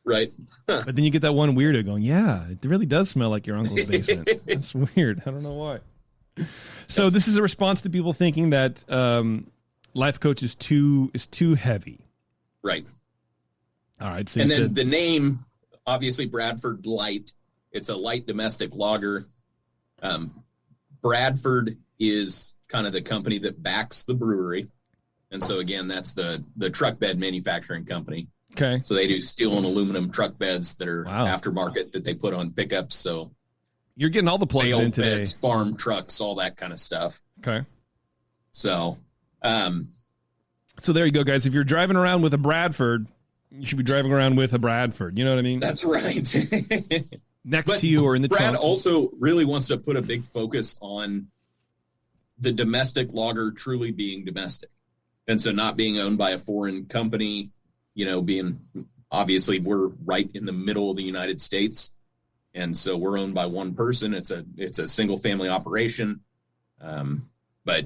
Right.
But then you get that one weirdo going, yeah, it really does smell like your uncle's basement. That's weird. I don't know why. So this is a response to people thinking that Life Coach is too heavy.
Right.
All right. So
and then the name, obviously Bradford Light. It's a light domestic lager. Bradford is kind of the company that backs the brewery. And so again, that's the truck bed manufacturing company.
Okay.
So they do steel and aluminum truck beds that are aftermarket that they put on pickups. So
you're getting all the plugs in today.
Beds, farm trucks, all that kind of stuff.
Okay.
So,
so there you go, guys. If you're driving around with a Bradford, you should be driving around with a Bradford. You know what I mean?
That's right.
Next to you or in the
Brad
trunk.
also really wants to put a big focus on the domestic lager truly being domestic. And so not being owned by a foreign company, being obviously we're right in the middle of the United States. And so we're owned by one person. It's a single family operation. But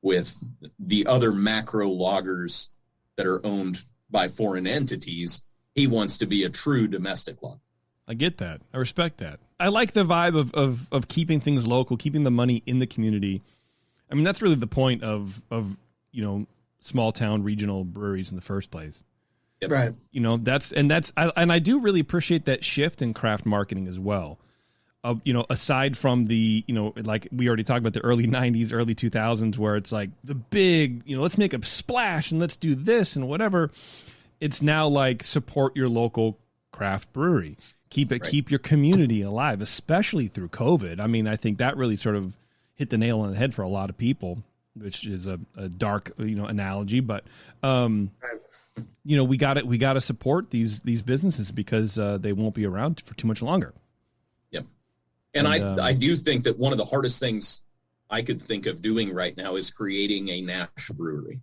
with the other macro lagers that are owned by foreign entities, he wants to be a true domestic lager.
I get that. I respect that. I like the vibe of keeping things local, keeping the money in the community. I mean, that's really the point of small town regional breweries in the first place.
Yep.
Right.
I do really appreciate that shift in craft marketing as well. Aside from the, like we already talked about the early 90s, early 2000s, where it's like the big, let's make a splash and let's do this and whatever. It's now like support your local craft brewery. Keep your community alive, especially through COVID. I mean, I think that really sort of hit the nail on the head for a lot of people, which is a dark, analogy, but, we got to support these businesses because they won't be around for too much longer.
Yep. And I do think that one of the hardest things I could think of doing right now is creating a national brewery.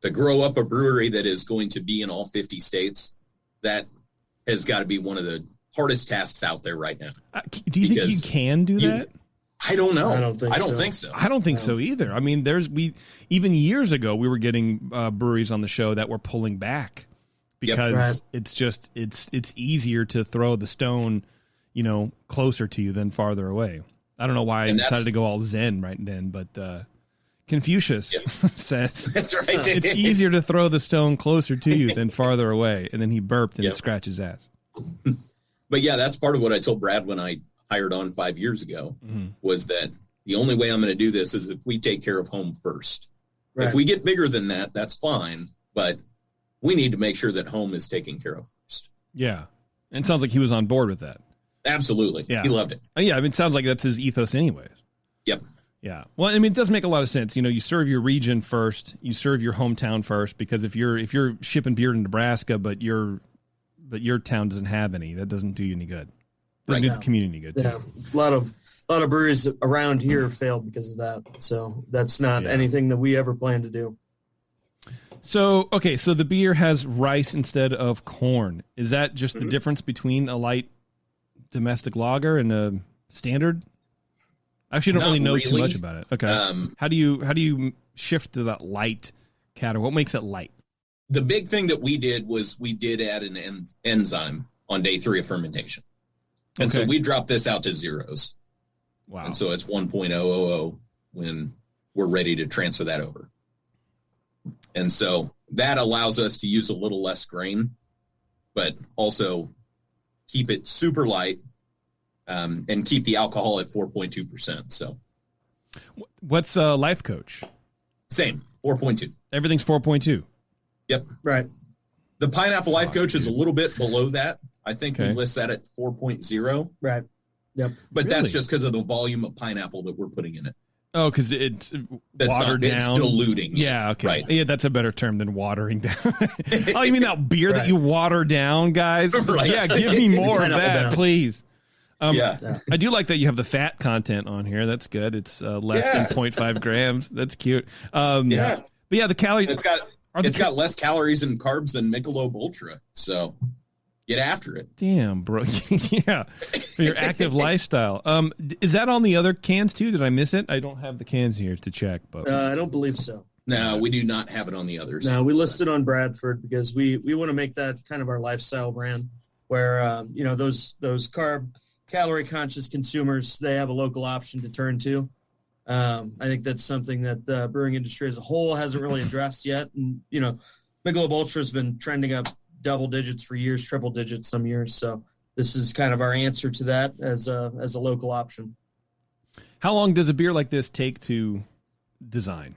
To grow up a brewery that is going to be in all 50 states, that has got to be one of the hardest tasks out there right now.
Do you think you can do that?
I don't know.
I don't think
so.
I don't think so either. I mean, even years ago, we were getting breweries on the show that were pulling back because it's easier to throw the stone, closer to you than farther away. I don't know why I decided to go all Zen right then, but Confucius says
that's right.
It's easier to throw the stone closer to you than farther away. And then he burped and scratched his ass.
But yeah, that's part of what I told Brad when I hired on 5 years ago, was that the only way I'm going to do this is if we take care of home first. Right. If we get bigger than that, that's fine. But we need to make sure that home is taken care of first.
Yeah. And it sounds like he was on board with that.
Absolutely.
Yeah.
He loved it.
Yeah, I mean, it sounds like that's his ethos anyways.
Yep.
Yeah. Well, I mean, it does make a lot of sense. You serve your region first, you serve your hometown first, because if you're shipping beer to Nebraska, but your town doesn't have any, that doesn't do you any good. Doesn't do the community good.
Yeah. A lot of breweries around here failed because of that. So that's not anything that we ever plan to do.
So, okay, so the beer has rice instead of corn. Is that just the difference between a light domestic lager and a standard? I actually don't really know too much about it. Okay. How do you shift to that light category? What makes it light?
The big thing that we did was we did add an enzyme on day 3 of fermentation. And so we dropped this out to zeros.
Wow.
And so it's 1.000 when we're ready to transfer that over. And so that allows us to use a little less grain, but also keep it super light and keep the alcohol at 4.2%. So
what's Life Coach?
Same, 4.2.
Everything's 4.2.
Yep.
Right.
The Pineapple Life Coach is a little bit below that. I think we list that at 4.0.
Right. Yep.
But that's just because of the volume of pineapple that we're putting in it.
Oh, because it's watered down.
It's diluting.
Yeah, okay.
Right.
Yeah, that's a better term than watering down. Oh, you mean that beer that you water down, guys?
Right.
Yeah, give me more of that,
down.
please.
Yeah.
I do like that you have the fat content on here. That's good. It's less than 0.5 grams. That's cute. But yeah, the calories.
It's got less calories and carbs than Michelob Ultra. So get after it.
Damn, bro. Yeah. For your active lifestyle. Is that on the other cans too? Did I miss it? I don't have the cans here to check. But
I don't believe so.
No, we do not have it on the others.
No, we listed on Bradford because we want to make that kind of our lifestyle brand where, those calorie conscious consumers, they have a local option to turn to. I think that's something that the brewing industry as a whole hasn't really addressed yet. And, Michelob Ultra has been trending up double digits for years, triple digits some years. So this is kind of our answer to that as a local option.
How long does a beer like this take to design?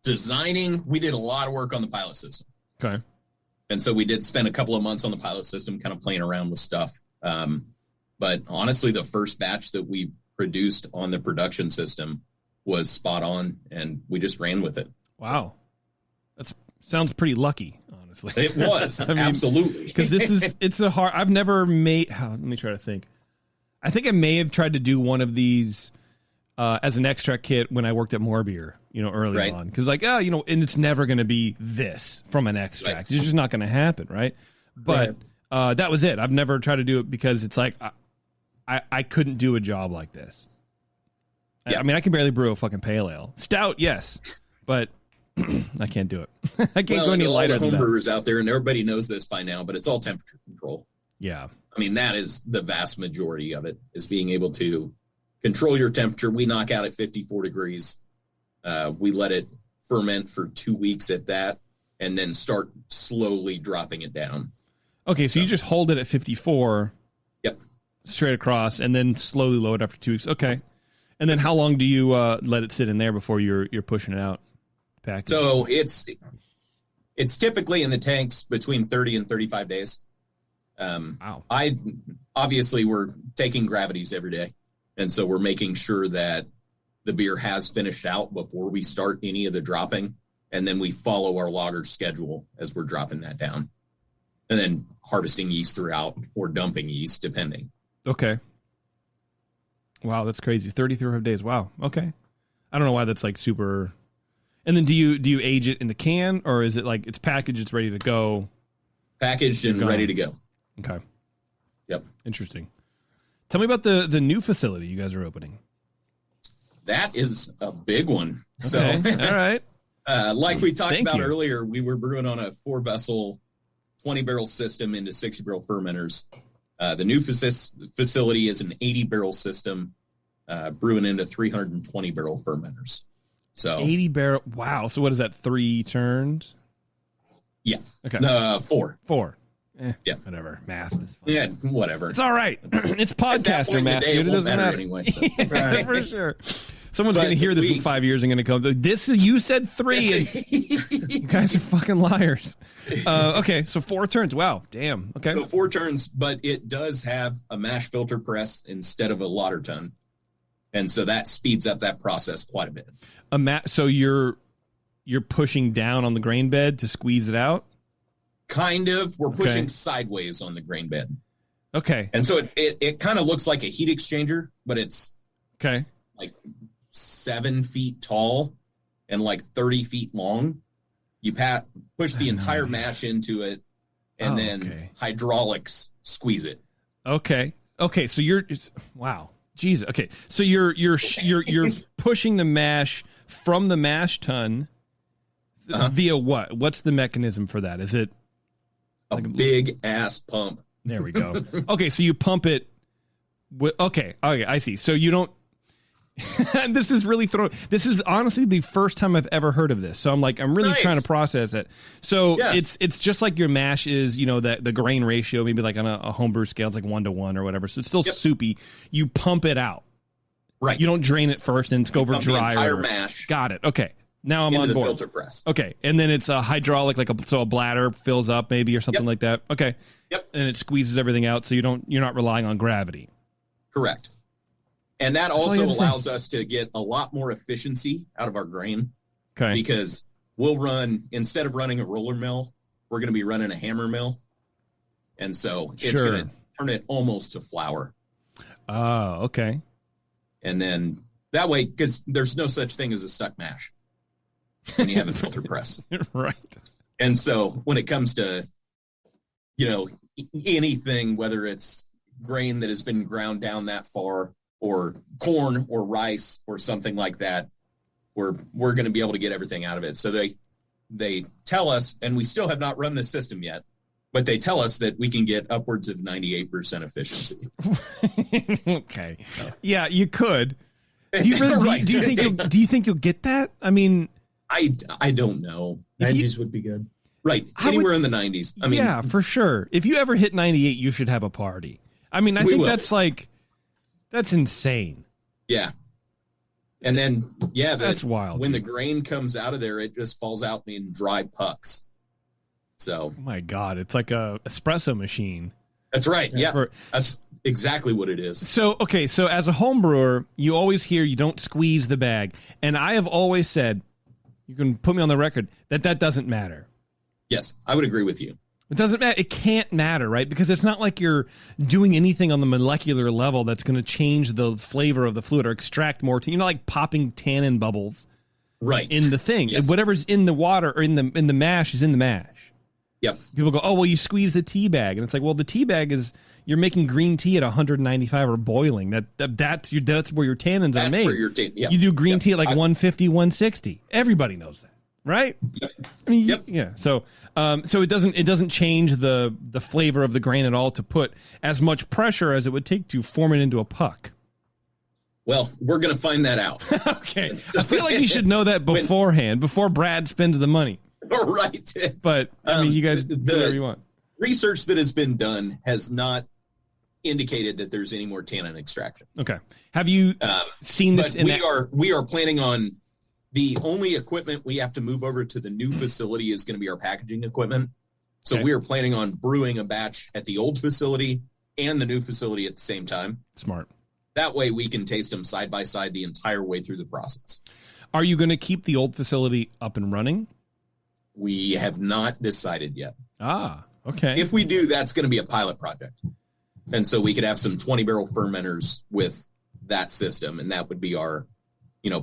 Designing, we did a lot of work on the pilot system.
Okay.
And so we did spend a couple of months on the pilot system kind of playing around with stuff. But honestly, the first batch that we produced on the production system was spot on, and we just ran with it.
Wow. That sounds pretty lucky, honestly.
It was, absolutely.
Because I've never made, let me try to think. I think I may have tried to do one of these as an extract kit when I worked at More Beer, early on. Because and it's never going to be this from an extract. Right. It's just not going to happen, right? But that was it. I've never tried to do it because it's like I couldn't do a job like this. Yeah. I mean, I can barely brew a fucking pale ale. Stout, yes, but I can't do it. I can't go any lighter than that.
Home brewers out there, and everybody knows this by now, but it's all temperature control.
Yeah.
I mean, that is the vast majority of it, is being able to control your temperature. We knock out at 54 degrees. We let it ferment for 2 weeks at that, and then start slowly dropping it down.
Okay, so you just hold it at 54.
Yep.
Straight across, and then slowly lower it after 2 weeks. Okay. And then how long do you let it sit in there before you're pushing it out? Package?
So it's typically in the tanks between 30 and 35 days.
Wow.
We're taking gravities every day. And so we're making sure that the beer has finished out before we start any of the dropping. And then we follow our lager schedule as we're dropping that down. And then harvesting yeast throughout or dumping yeast, depending.
Okay. Wow, that's crazy. 33 days. Wow. Okay. I don't know why that's like super. And then do you age it in the can, or is it like it's packaged, it's ready to go?
Packaged and ready to go.
Okay.
Yep.
Interesting. Tell me about the new facility you guys are opening.
That is a big one.
Okay.
So,
all right.
Like we talked about earlier, we were brewing on a 4-vessel, 20-barrel system into 60-barrel fermenters. The new facility is an 80-barrel system, brewing into 320-barrel fermenters. So
80-barrel. Wow. So what is that? 3 turns?
Yeah.
Okay.
4.
4.
Yeah.
Whatever. Math is fine.
Yeah. Whatever.
It's all right. It's podcaster math.
It
doesn't
matter
matter
anyway. So.
Yeah, for sure. Someone's going to hear this in 5 years and going to come, this is, you said 3, and you guys are fucking liars. Okay, so 4 turns. Wow, damn. Okay.
So 4 turns, but it does have a mash filter press instead of a lauter tun. And so that speeds up that process quite a bit.
So you're pushing down on the grain bed to squeeze it out?
Kind of. We're pushing sideways on the grain bed.
Okay.
And so it kind of looks like a heat exchanger, but it's like 7 feet tall and like 30 feet long. You push the entire mash into it, and then hydraulics squeeze it.
Okay. So wow. Jesus. Okay. So you're pushing the mash from the mash tun via what? What's the mechanism for that? Is it
a big ass pump?
There we go. Okay, so you pump it. Okay, I see. So you don't. This is really This is honestly the first time I've ever heard of this. So I'm really trying to process it. So it's just like your mash is, the grain ratio, maybe like on a homebrew scale, it's like 1-to-1 or whatever. So it's still soupy. You pump it out.
Right.
You don't drain it first and it's go over dry.
The entire mash.
Got it. Okay. Now I'm
into
on
the
board.
Filter press.
Okay, and then it's a hydraulic, so a bladder fills up maybe or something like that. Okay.
Yep.
And it squeezes everything out, so you're not relying on gravity.
Correct. And that also allows us to get a lot more efficiency out of our grain.
Okay.
Because instead of running a roller mill, we're going to be running a hammer mill. And so it's going to turn it almost to flour.
Oh, okay.
And then that way, because there's no such thing as a stuck mash when you have a filter press.
Right.
And so when it comes to, anything, whether it's grain that has been ground down that far or corn or rice or something like that, we're going to be able to get everything out of it. So they tell us, and we still have not run this system yet, but they tell us that we can get upwards of 98% efficiency.
Okay. Yeah, you could. Do you really, do you think you'll get that? I mean,
I don't know.
90s would be good.
Right. Anywhere in the 90s. I mean,
yeah, for sure. If you ever hit 98, you should have a party. I mean, I think that's insane.
Yeah. And then,
that's wild.
When the grain comes out of there, it just falls out in dry pucks. So,
oh my God, it's like a espresso machine.
That's right. Yeah. That's exactly what it is.
So, okay. So as a home brewer, you always hear you don't squeeze the bag. And I have always said, you can put me on the record, that doesn't matter.
Yes, I would agree with you.
It doesn't matter. It can't matter, right? Because it's not like you're doing anything on the molecular level that's going to change the flavor of the fluid or extract more. You're not like popping tannin bubbles,
right,
in the thing.
Yes.
Whatever's in the water or in the mash is in the mash.
Yep.
People go, oh well, you squeeze the tea bag, and it's like, well, the tea bag is you're making green tea at 195 or boiling. That's where your tannins are made.
Where your
you do green tea at like 150, 160. Everybody knows that. Right?
Yep.
I mean, yeah. So it doesn't change the flavor of the grain at all to put as much pressure as it would take to form it into a puck.
Well, we're going to find that out.
Okay. I feel like you should know that beforehand, before Brad spends the money.
Right.
But I mean, you guys do whatever you want.
Research that has been done has not indicated that there's any more tannin extraction.
Okay. Have you seen this?
We are planning on. The only equipment we have to move over to the new facility is going to be our packaging equipment. So we are planning on brewing a batch at the old facility and the new facility at the same time.
Smart.
That way we can taste them side by side the entire way through the process.
Are you going to keep the old facility up and running?
We have not decided yet.
Ah, okay.
If we do, that's going to be a pilot project. And so we could have some 20-barrel fermenters with that system, and that would be our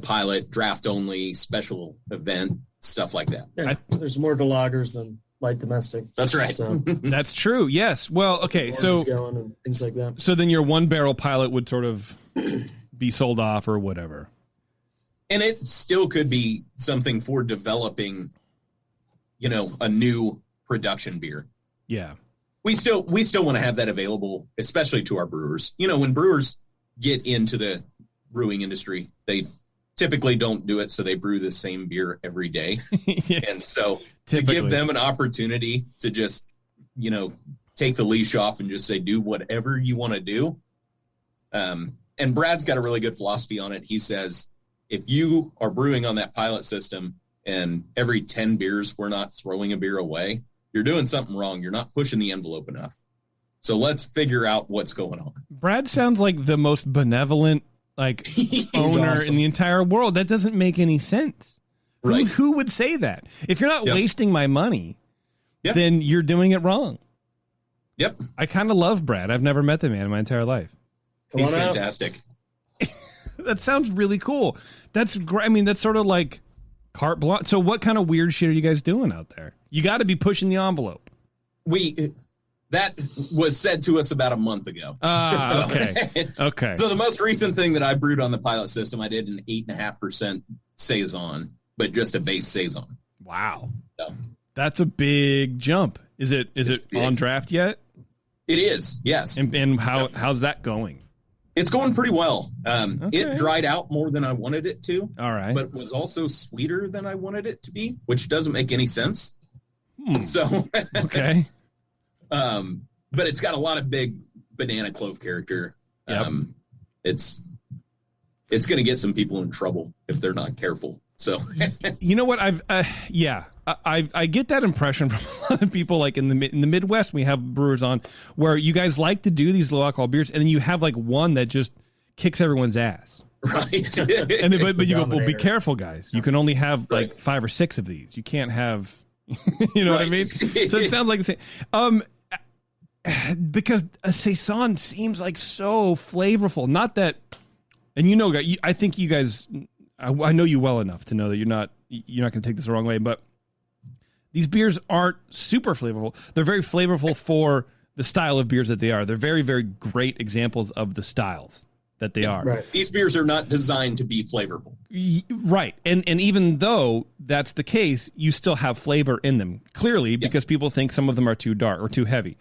pilot, draft only, special event, stuff like that.
Yeah, there's more to lagers than light domestic.
That's right.
So,
that's true. Yes. Well, okay. So
going and things like that.
So then your 1-barrel pilot would sort of be sold off or whatever.
And it still could be something for developing, a new production beer.
Yeah.
We still want to have that available, especially to our brewers. When brewers get into the brewing industry, they typically don't do it, so they brew the same beer every day. Yeah. And so to give them an opportunity to just, take the leash off and just say, do whatever you want to do. And Brad's got a really good philosophy on it. He says, if you are brewing on that pilot system and every 10 beers we're not throwing a beer away, you're doing something wrong. You're not pushing the envelope enough. So let's figure out what's going on.
Brad sounds like the most benevolent owner
awesome.
in the entire world. That doesn't make any sense.
Right.
Who would say that? If you're not wasting my money, then you're doing it wrong.
Yep.
I kind of love Brad. I've never met the man in my entire life.
He's fantastic.
That sounds really cool. That's great. I mean, that's sort of like carte blanche. So what kind of weird shit are you guys doing out there? You got to be pushing the envelope.
That was said to us about a month ago.
Okay. Okay.
So the most recent thing that I brewed on the pilot system, I did an 8.5% Saison, but just a base Saison.
Wow.
So,
that's a big jump. Is it on draft yet?
It is, yes.
And how's that going?
It's going pretty well. It dried out more than I wanted it to.
All right.
But was also sweeter than I wanted it to be, which doesn't make any sense. So
okay.
But it's got a lot of big banana clove character.
Yep.
It's going to get some people in trouble if they're not careful. So
you know what? I get that impression from a lot of people. Like in the Midwest, we have brewers on where you guys like to do these low alcohol beers, and then you have like one that just kicks everyone's ass.
Right.
And then, but you go, well, be careful, guys. You can only have like 5 or 6 of these. You can't have, you know what I mean? So it sounds like the same. Because a Saison seems like so flavorful. Not that, and I think you guys, I know you well enough to know that you're not going to take this the wrong way, but these beers aren't super flavorful. They're very flavorful for the style of beers that they are. They're very, very great examples of the styles that they are.
Right. These beers are not designed to be flavorful.
Right. And even though that's the case, you still have flavor in them, clearly, because people think some of them are too dark or too heavy.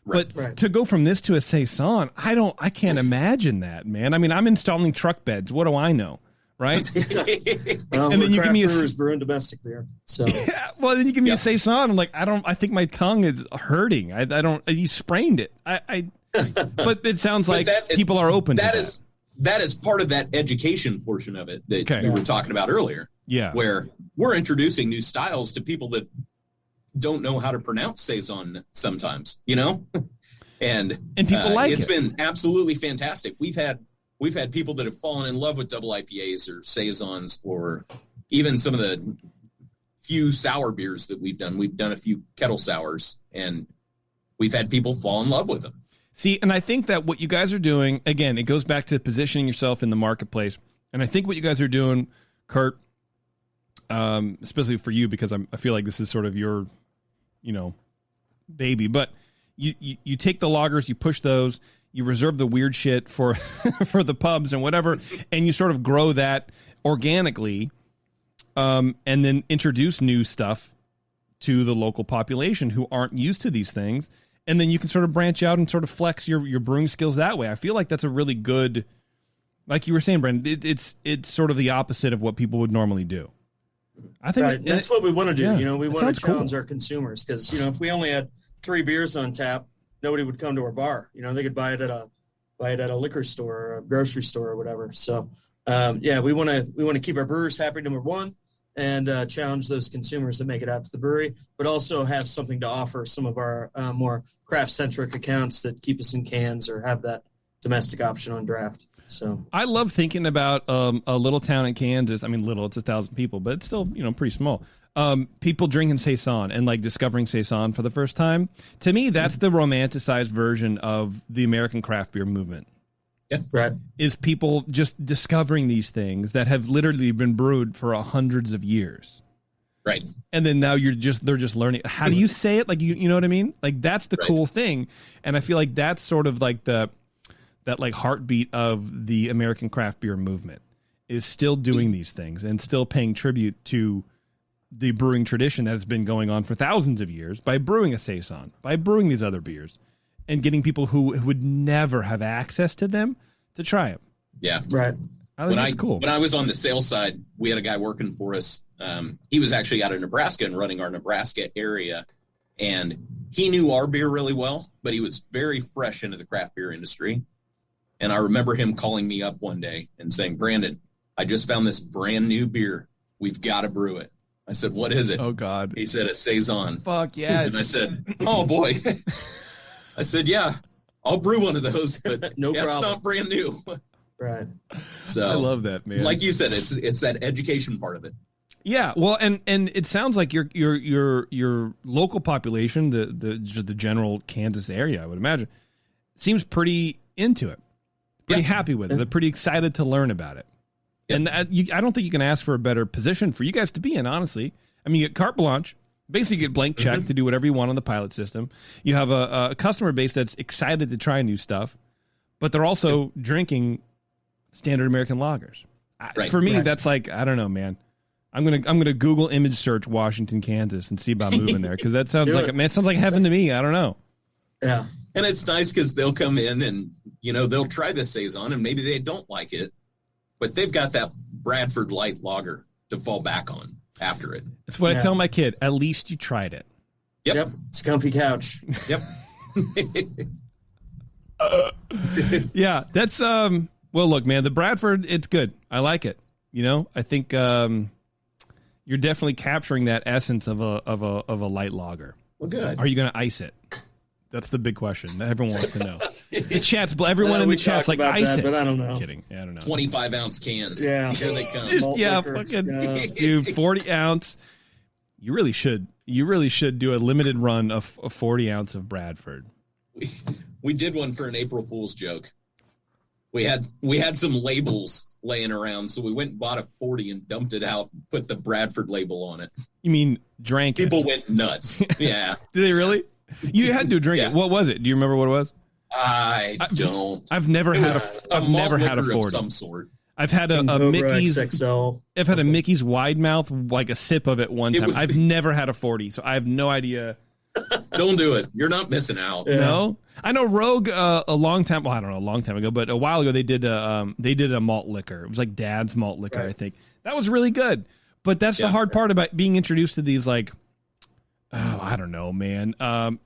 Right. But to go from this to a Saison, I can't imagine that, man. I mean, I'm installing truck beds. What do I know? Right.
Well, and then you give me a brewing domestic beer. So
well, then you give me a Saison. I'm like, I think my tongue is hurting. I don't. You sprained it. But it sounds like people are open to that.
That is part of that education portion of it that you were talking about earlier.
Yeah.
Where we're introducing new styles to people that don't know how to pronounce Saison sometimes, and
people like it.
It's been absolutely fantastic. We've had people that have fallen in love with double IPAs or Saisons, or even some of the few sour beers that we've done. We've done a few kettle sours, and we've had people fall in love with them.
See, and I think that what you guys are doing, again, it goes back to positioning yourself in the marketplace. And I think what you guys are doing, Kurt, especially for you, because I feel like this is sort of your, baby. But you take the lagers, you push those, you reserve the weird shit for for the pubs and whatever, and you sort of grow that organically, and then introduce new stuff to the local population who aren't used to these things. And then you can sort of branch out and sort of flex your brewing skills that way. I feel like that's a really good, like you were saying, Brandon, it's sort of the opposite of what people would normally do. I think
that's what we want to do.
Yeah,
we want to challenge our consumers, because, if we only had 3 beers on tap, nobody would come to our bar. They could buy it at a liquor store or a grocery store or whatever. So, we want to keep our brewers happy, number one, and challenge those consumers that make it out to the brewery, but also have something to offer some of our more craft-centric accounts that keep us in cans or have that domestic option on draft. So
I love thinking about a little town in Kansas. I mean, little, it's 1,000 people, but it's still, pretty small. People drinking Saison and like discovering Saison for the first time. To me, that's the romanticized version of the American craft beer movement.
Yeah,
right.
Is people just discovering these things that have literally been brewed for hundreds of years.
Right.
And then now they're just learning. How do you say it? Like, you know what I mean? Like, that's the cool thing. And I feel like that's sort of like that like heartbeat of the American craft beer movement, is still doing these things and still paying tribute to the brewing tradition that has been going on for thousands of years by brewing a Saison, by brewing these other beers, and getting people who would never have access to them to try them.
Yeah.
Right.
I think that's cool.
When I was on the sales side, we had a guy working for us. He was actually out of Nebraska and running our Nebraska area. And he knew our beer really well, but he was very fresh into the craft beer industry. And I remember him calling me up one day and saying, "Brandon, I just found this brand new beer. We've got to brew it. I said, what is it?
Oh, God.
He said, a Saison.
Fuck yes.
And I said, oh, boy. I said, yeah, I'll brew one of those, but
No problem.
It's not brand new.
Right.
So
I love that, man.
Like you said, it's that education part of it.
Yeah, well, and it sounds like your local population, the general Kansas area, I would imagine, seems pretty into it, pretty happy with it. They're pretty excited to learn about it. Yep. And I don't think you can ask for a better position for you guys to be in, honestly. I mean, you get carte blanche, basically you get blank check to do whatever you want on the pilot system. You have a customer base that's excited to try new stuff, but they're also drinking standard American lagers. Right. For me, that's like, I don't know, man. I'm gonna Google image search Washington, Kansas, and see about moving there, because that sounds it sounds like heaven to me. I don't know.
Yeah,
and it's nice because they'll come in and they'll try the Saison and maybe they don't like it, but they've got that Bradford Light Lager to fall back on after it.
That's what I tell my kid. At least you tried it.
Yep. It's a comfy couch.
Yep.
Yeah, that's well, look, man, the Bradford, it's good. I like it. I think you're definitely capturing that essence of a light lager.
Well, good.
Are you going to ice it? That's the big question that everyone wants to know. The chat's, everyone in the chat's like, ice
that,
it.
But I don't know.
I'm kidding. Yeah, I don't know.
25-ounce cans.
Yeah.
Here they come.
Fucking dude, 40 ounce. You really should do a limited run of a 40 ounce of Bradford.
We did one for an April Fool's joke. We had some labels laying around, so we went and bought a 40 and dumped it out and put the Bradford label on it.
You mean drank
People went nuts. Yeah.
Did they really? You had to drink it. What was it? Do you remember what it was?
I don't.
I've never had a 40
of some sort.
I've had a Mickey's XL. I've had a Mickey's wide mouth, like a sip of it one time. I've never had a 40, so I have no idea.
Don't do it. You're not missing out.
Yeah. No, I know Rogue a long time. Well, I don't know, a long time ago, but a while ago they did a malt liquor. It was like Dad's malt liquor, right. I think that was really good. But that's the hard part about being introduced to these, like, I don't know, man. I'd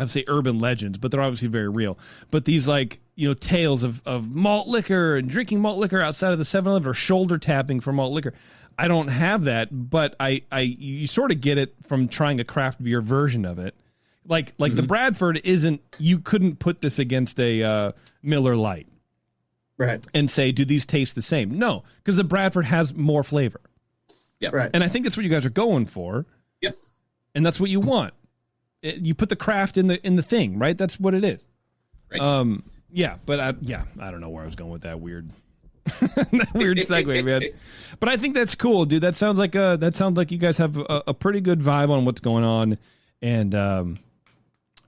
say urban legends, but they're obviously very real. But these, like, tales of malt liquor and drinking malt liquor outside of the 7-Eleven or shoulder tapping for malt liquor. I don't have that, but you sort of get it from trying a craft beer version of it. Like the Bradford isn't, you couldn't put this against a Miller Lite.
Right.
And say, do these taste the same? No, because the Bradford has more flavor.
Yeah.
Right.
And I think that's what you guys are going for.
Yep.
And that's what you want. You put the craft in the thing, right? That's what it is.
Right.
Yeah, but I don't know where I was going with that weird that weird segue, man. But I think that's cool, dude. That sounds like you guys have a pretty good vibe on what's going on. And I'm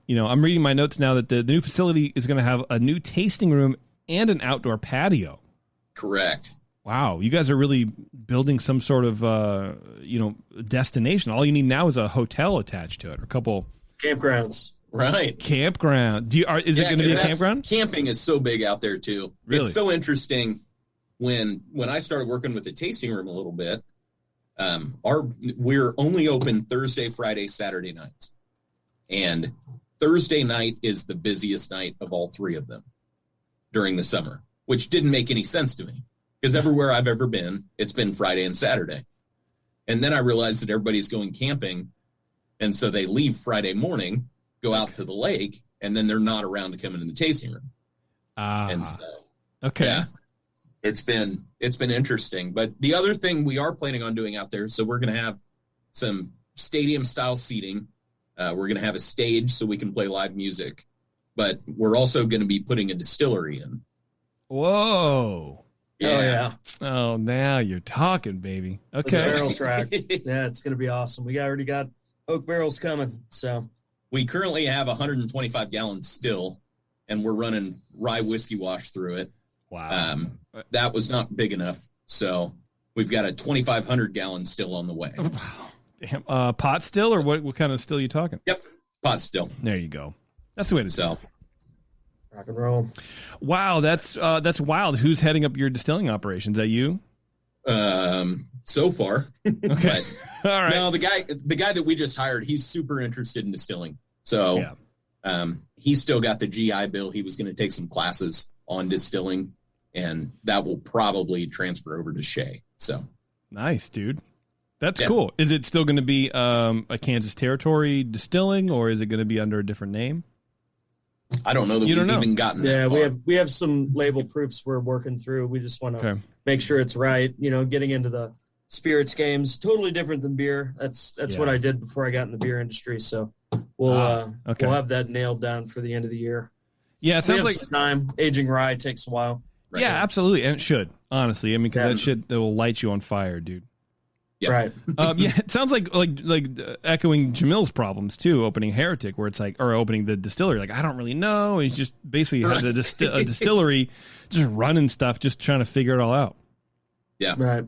reading my notes now that the new facility is going to have a new tasting room and an outdoor patio.
Correct.
Wow, you guys are really building some sort of destination. All you need now is a hotel attached to it, or a couple
campgrounds.
Right.
Campground. Is it going to be a campground?
Camping is so big out there too.
Really?
It's so interesting. When I started working with the tasting room a little bit, we're only open Thursday, Friday, Saturday nights. And Thursday night is the busiest night of all three of them during the summer, which didn't make any sense to me because everywhere I've ever been, it's been Friday and Saturday. And then I realized that everybody's going camping. And so they leave Friday morning, go out to the lake, and then they're not around to come into the tasting room. And so,
okay.
Yeah, it's been interesting. But the other thing we are planning on doing out there, so we're going to have some stadium style seating. We're going to have a stage so we can play live music, but we're also going to be putting a distillery in.
Whoa.
So, yeah.
Oh, now you're talking, baby. Okay.
Barrel track. Yeah, it's going to be awesome. We already got oak barrels coming. So
we currently have 125 gallons still, and we're running rye whiskey wash through it.
Wow.
That was not big enough. So we've got a 2,500 gallons still on the way.
Wow. Damn. Pot still, or what kind of still are you talking?
Yep. Pot still.
There you go. That's the way to do it.
Rock and roll.
Wow, that's wild. Who's heading up your distilling operations? Is that you?
So far.
Okay. All right.
No, the guy that we just hired, he's super interested in distilling. So he's still got the GI Bill. He was going to take some classes on distilling. and that will probably transfer over to Shea. So
nice, dude. That's cool. Is it still going to be a Kansas Territory Distilling, or is it going to be under a different name?
I don't know that we've even gotten that far.
we have some label proofs we're working through. We just want to make sure it's right. You know, getting into the spirits games, totally different than beer. That's what I did before I got in the beer industry. So we'll have that nailed down for the end of the year.
Yeah, it sounds like
some time. Aging rye takes a while.
Right. Yeah, absolutely, and it should, honestly. I mean, because that shit will light you on fire, dude.
Yep.
Right.
It sounds like echoing Jamil's problems too, opening Heretic, where it's like, or opening the distillery. Like, I don't really know. He's just basically has a distillery, just running stuff, just trying to figure it all out.
Yeah.
Right.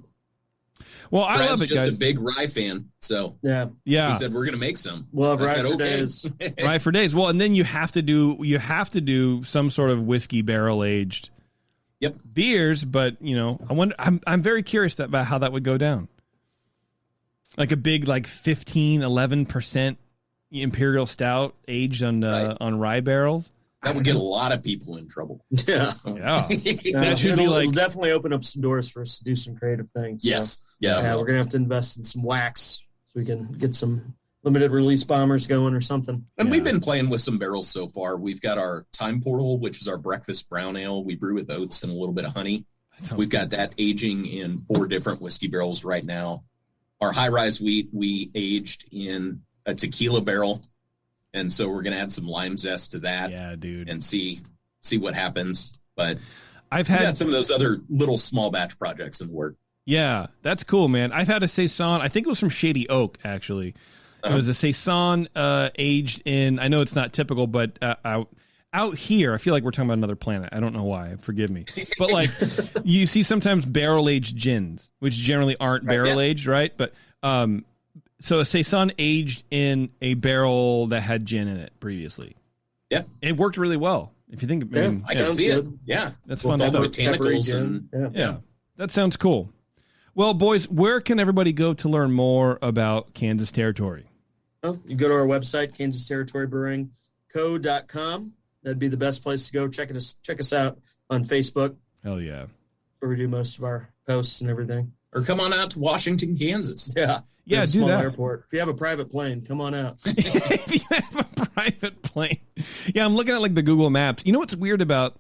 Well, I love it, guys.
Just a big rye fan, so
yeah.
He said we're going to make some.
Well, rye for days.
Rye for days. Well, and then you have to do some sort of whiskey barrel aged.
Yep.
Beers, but I'm very curious about how that would go down. Like a big 11% imperial stout aged on rye barrels.
That would get a lot of people in trouble.
Yeah.
That should be
it'll definitely open up some doors for us to do some creative things.
Yes.
So, we're going to have to invest in some wax so we can get some limited release bombers going or something.
And we've been playing with some barrels so far. We've got our Time Portal, which is our breakfast brown ale. We brew with oats and a little bit of honey. We've got that aging in 4 different whiskey barrels right now. Our high rise wheat we aged in a tequila barrel. And so we're going to add some lime zest to that.
Yeah, dude.
And see what happens. But
I've had
some of those other little small batch projects in the work.
Yeah, that's cool, man. I've had a Saison. I think it was from Shady Oak, actually. It was a Saison aged in, I know it's not typical, but out here, I feel like we're talking about another planet. I don't know why. Forgive me. But you see sometimes barrel-aged gins, which generally aren't barrel-aged, right? But so a Saison aged in a barrel that had gin in it previously.
Yeah.
It worked really well. If you think,
I can see it. Yeah.
That's fun.
All the botanicals and
that sounds cool. Well, boys, where can everybody go to learn more about Kansas Territory?
Well, you go to our website, KansasTerritoryBrewingCo.com. That'd be the best place to go. Check us out on Facebook.
Hell yeah.
Where we do most of our posts and everything.
Or come on out to Washington, Kansas.
Yeah.
Yeah, do that.
Airport. If you have a private plane, come on out.
If you have a private plane. Yeah, I'm looking at the Google Maps. You know what's weird about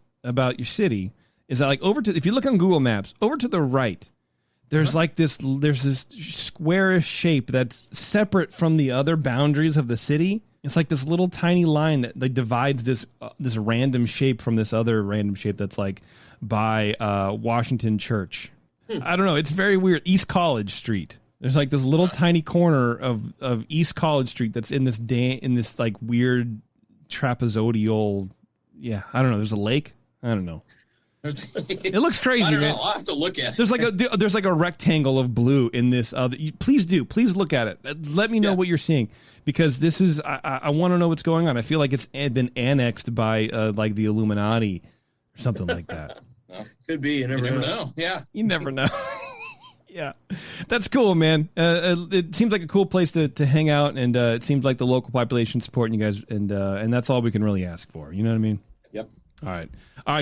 your city is that if you look on Google Maps, over to the right, there's this squarish shape that's separate from the other boundaries of the city. It's like this little tiny line that divides this random shape from this other random shape that's by Washington Church. I don't know. It's very weird. East College Street. There's this little tiny corner of East College Street that's in this weird trapezoidal. Yeah, I don't know. There's a lake. I don't know. It looks crazy.
I don't know. I'll have to look at it.
There's a rectangle of blue in this. Please look at it. Let me know what you're seeing, because this is. I want to know what's going on. I feel like it's been annexed by the Illuminati or something like that.
Could be. You never know.
Yeah,
you never know. Yeah, that's cool, man. It seems like a cool place to hang out, and it seems like the local population supporting you guys, and that's all we can really ask for. You know what I mean?
Yep.
All right,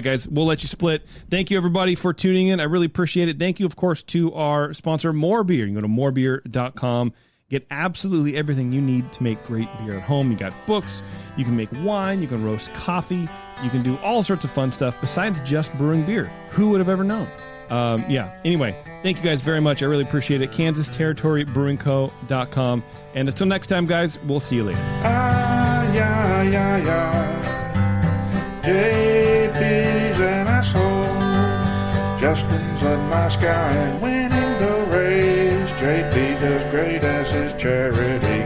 guys. We'll let you split. Thank you, everybody, for tuning in. I really appreciate it. Thank you, of course, to our sponsor, More Beer. You can go to morebeer.com. Get absolutely everything you need to make great beer at home. You got books. You can make wine. You can roast coffee. You can do all sorts of fun stuff besides just brewing beer. Who would have ever known? Anyway, thank you guys very much. I really appreciate it. KansasTerritoryBrewingCo.com. And until next time, guys, we'll see you later.
JP's an asshole. Justin's a nice guy and winning the race. JP does great as his charity